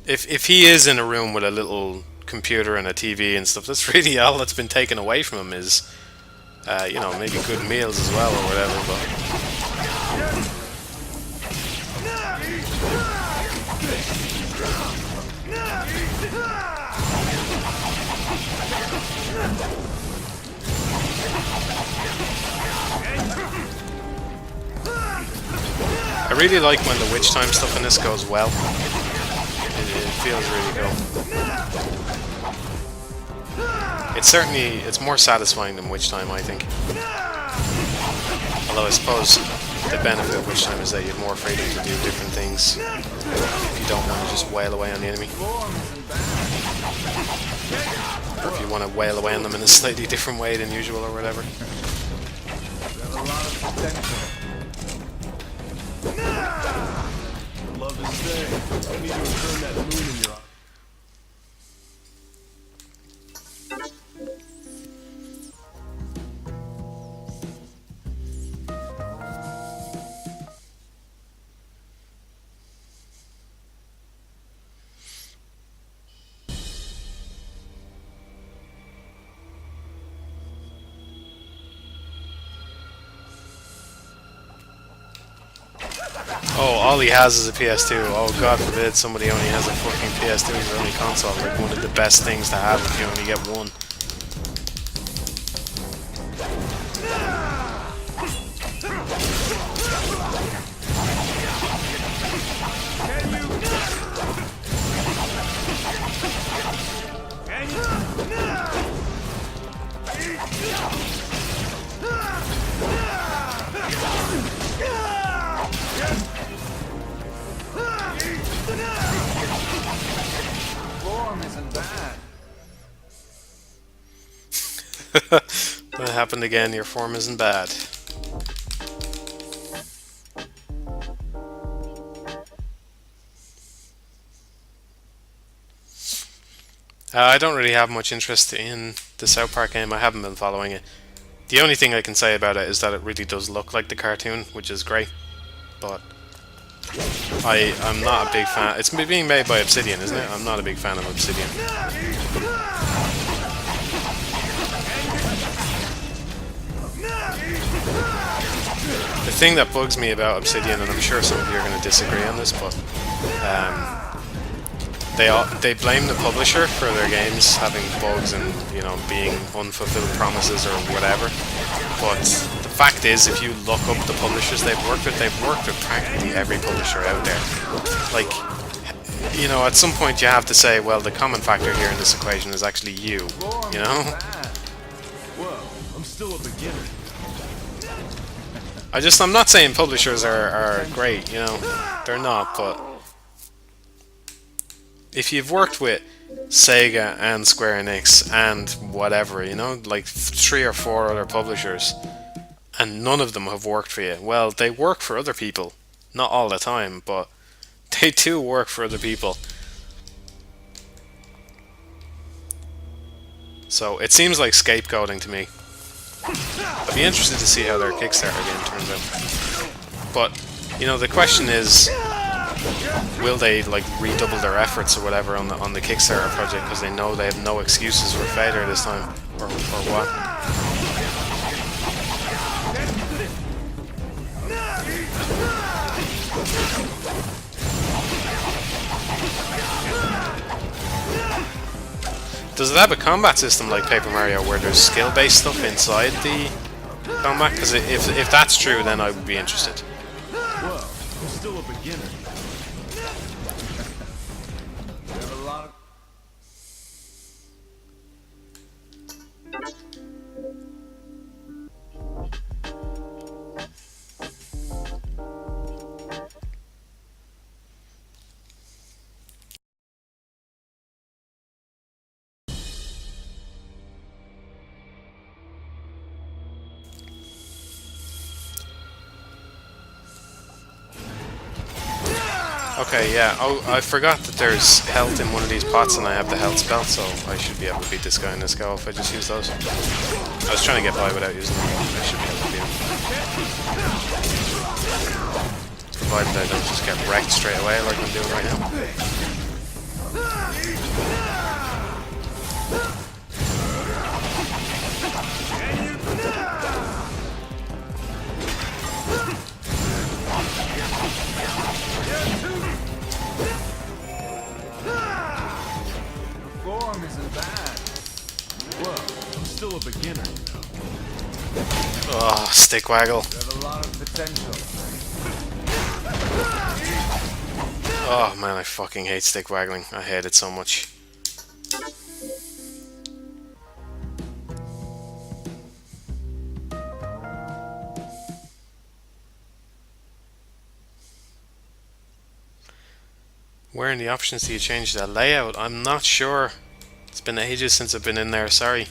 If he is in a room with a little computer and a TV and stuff, that's really all that's been taken away from him is, you know, maybe good meals as well or whatever, but... I really like when the witch time stuff in this goes well. It feels really cool. It's more satisfying than witch time, I think. Although I suppose the benefit of witch time is that you have more freedom to do different things if you don't want to just wail away on the enemy. Or if you want to wail away on them in a slightly different way than usual or whatever. Love to stay. I need to return that moon in your eye. Oh, all he has is a PS2. Oh, God forbid somebody only has a fucking PS2 as their only console. Like one of the best things to have if you only get one. Form isn't bad. That happened again. Your form isn't bad. I don't really have much interest in the South Park game. I haven't been following it. The only thing I can say about it is that it really does look like the cartoon, which is great. But I'm not a big fan. It's being made by Obsidian, isn't it? I'm not a big fan of Obsidian. The thing that bugs me about Obsidian, and I'm sure some of you are going to disagree on this, but they blame the publisher for their games having bugs and, you know, being unfulfilled promises or whatever. But the fact is, if you look up the publishers they've worked with practically every publisher out there. Like, you know, at some point you have to say, well, the common factor here in this equation is actually you know? Whoa, I'm still a beginner. I'm not saying publishers are great, you know, they're not, but if you've worked with Sega and Square Enix and whatever, you know, like 3 or 4 other publishers, and none of them have worked for you, well, they work for other people. Not all the time, but they do work for other people. So it seems like scapegoating to me. I'd be interested to see how their Kickstarter game turns out. But, you know, the question is, will they like redouble their efforts or whatever on the Kickstarter project because they know they have no excuses for failure this time, or what? Does it have a combat system like Paper Mario where there's skill-based stuff inside the combat? Because if that's true, then I would be interested. Whoa, I'm still a beginner. Okay, yeah. Oh, I forgot that there's health in one of these pots and I have the health spell, so I should be able to beat this guy in this go if I just use those. I was trying to get by without using them. I should be able to beat him. Provided I don't just get wrecked straight away like I'm doing right now. Form isn't bad. Whoa, I'm still a beginner, you know. Oh, stick waggle. You have a lot of potential. Oh man, I fucking hate stick waggling. I hate it so much. Where in the options do you change the layout? I'm not sure. It's been ages since I've been in there, sorry.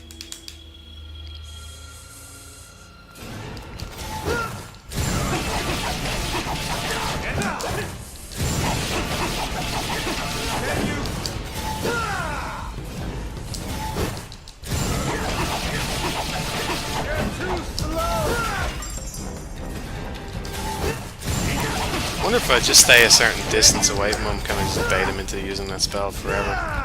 I wonder if I just stay a certain distance away from him, can I just bait him into using that spell forever?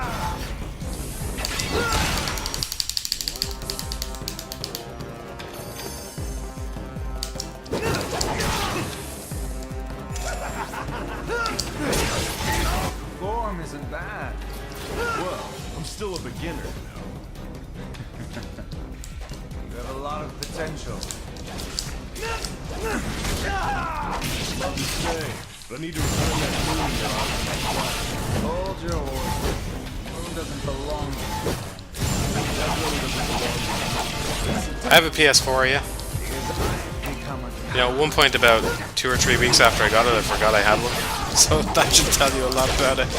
Form isn't bad. Whoa, I'm still a beginner, you know. You have a lot of potential. Love to say, but I need to return that moon now. Hold your horse. Moon doesn't belong to you. That really doesn't belong to you. I have a PS4, yeah. You know, at one point about 2 or 3 weeks after I got it, I forgot I had one. So that should tell you a lot about it.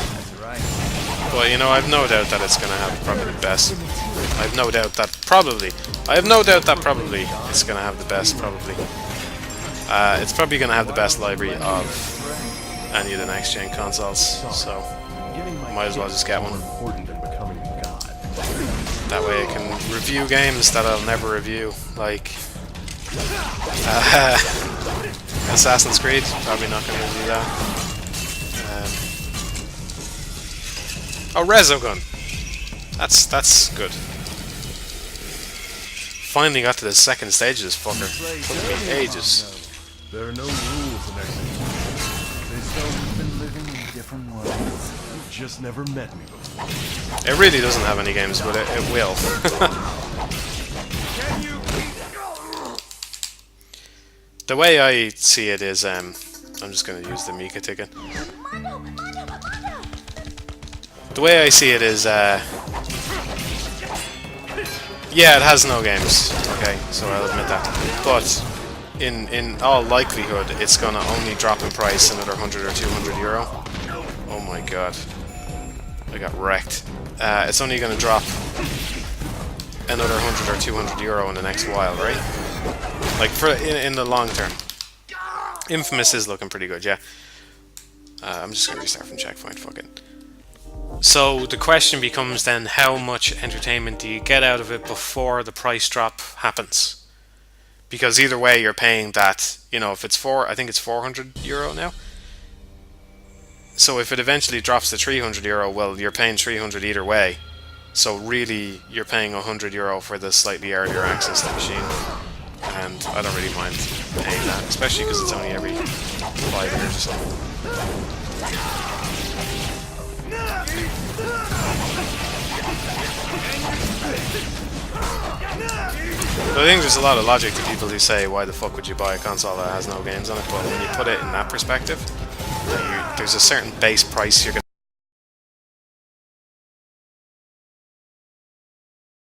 But you know, I've no doubt that it's going to have probably the best. I've no doubt that probably it's going to have the best, probably. It's probably going to have the best library of any of the next-gen consoles, so might as well just get one. That way I can review games that I'll never review, like Assassin's Creed. Probably not going to review that. Oh, Resogun. That's good. Finally got to the second stage of this fucker. Took me ages. There are no rules in everything. They say we've been living in different worlds. You've just never met me before. It really doesn't have any games, but it will. The way I see it is, I'm just going to use the Mika ticket. the way I see it is, yeah, it has no games. Okay, so I'll admit that. But in all likelihood, it's gonna only drop in price another 100 or 200 euro. Oh my god, I got wrecked. It's only gonna drop another 100 or 200 euro in the next while, right? Like in the long term. Infamous is looking pretty good, yeah. I'm just gonna restart from checkpoint. Fuck it. So the question becomes then, how much entertainment do you get out of it before the price drop happens? Because either way, you're paying that. You know, if it's I think it's 400 euro now. So if it eventually drops to 300 euro, well, you're paying 300 either way. So really, you're paying 100 euro for the slightly earlier access to the machine. And I don't really mind paying that, especially because it's only every 5 years or something. So I think there's a lot of logic to people who say, why the fuck would you buy a console that has no games on it? But when you put it in that perspective, there's a certain base price you're going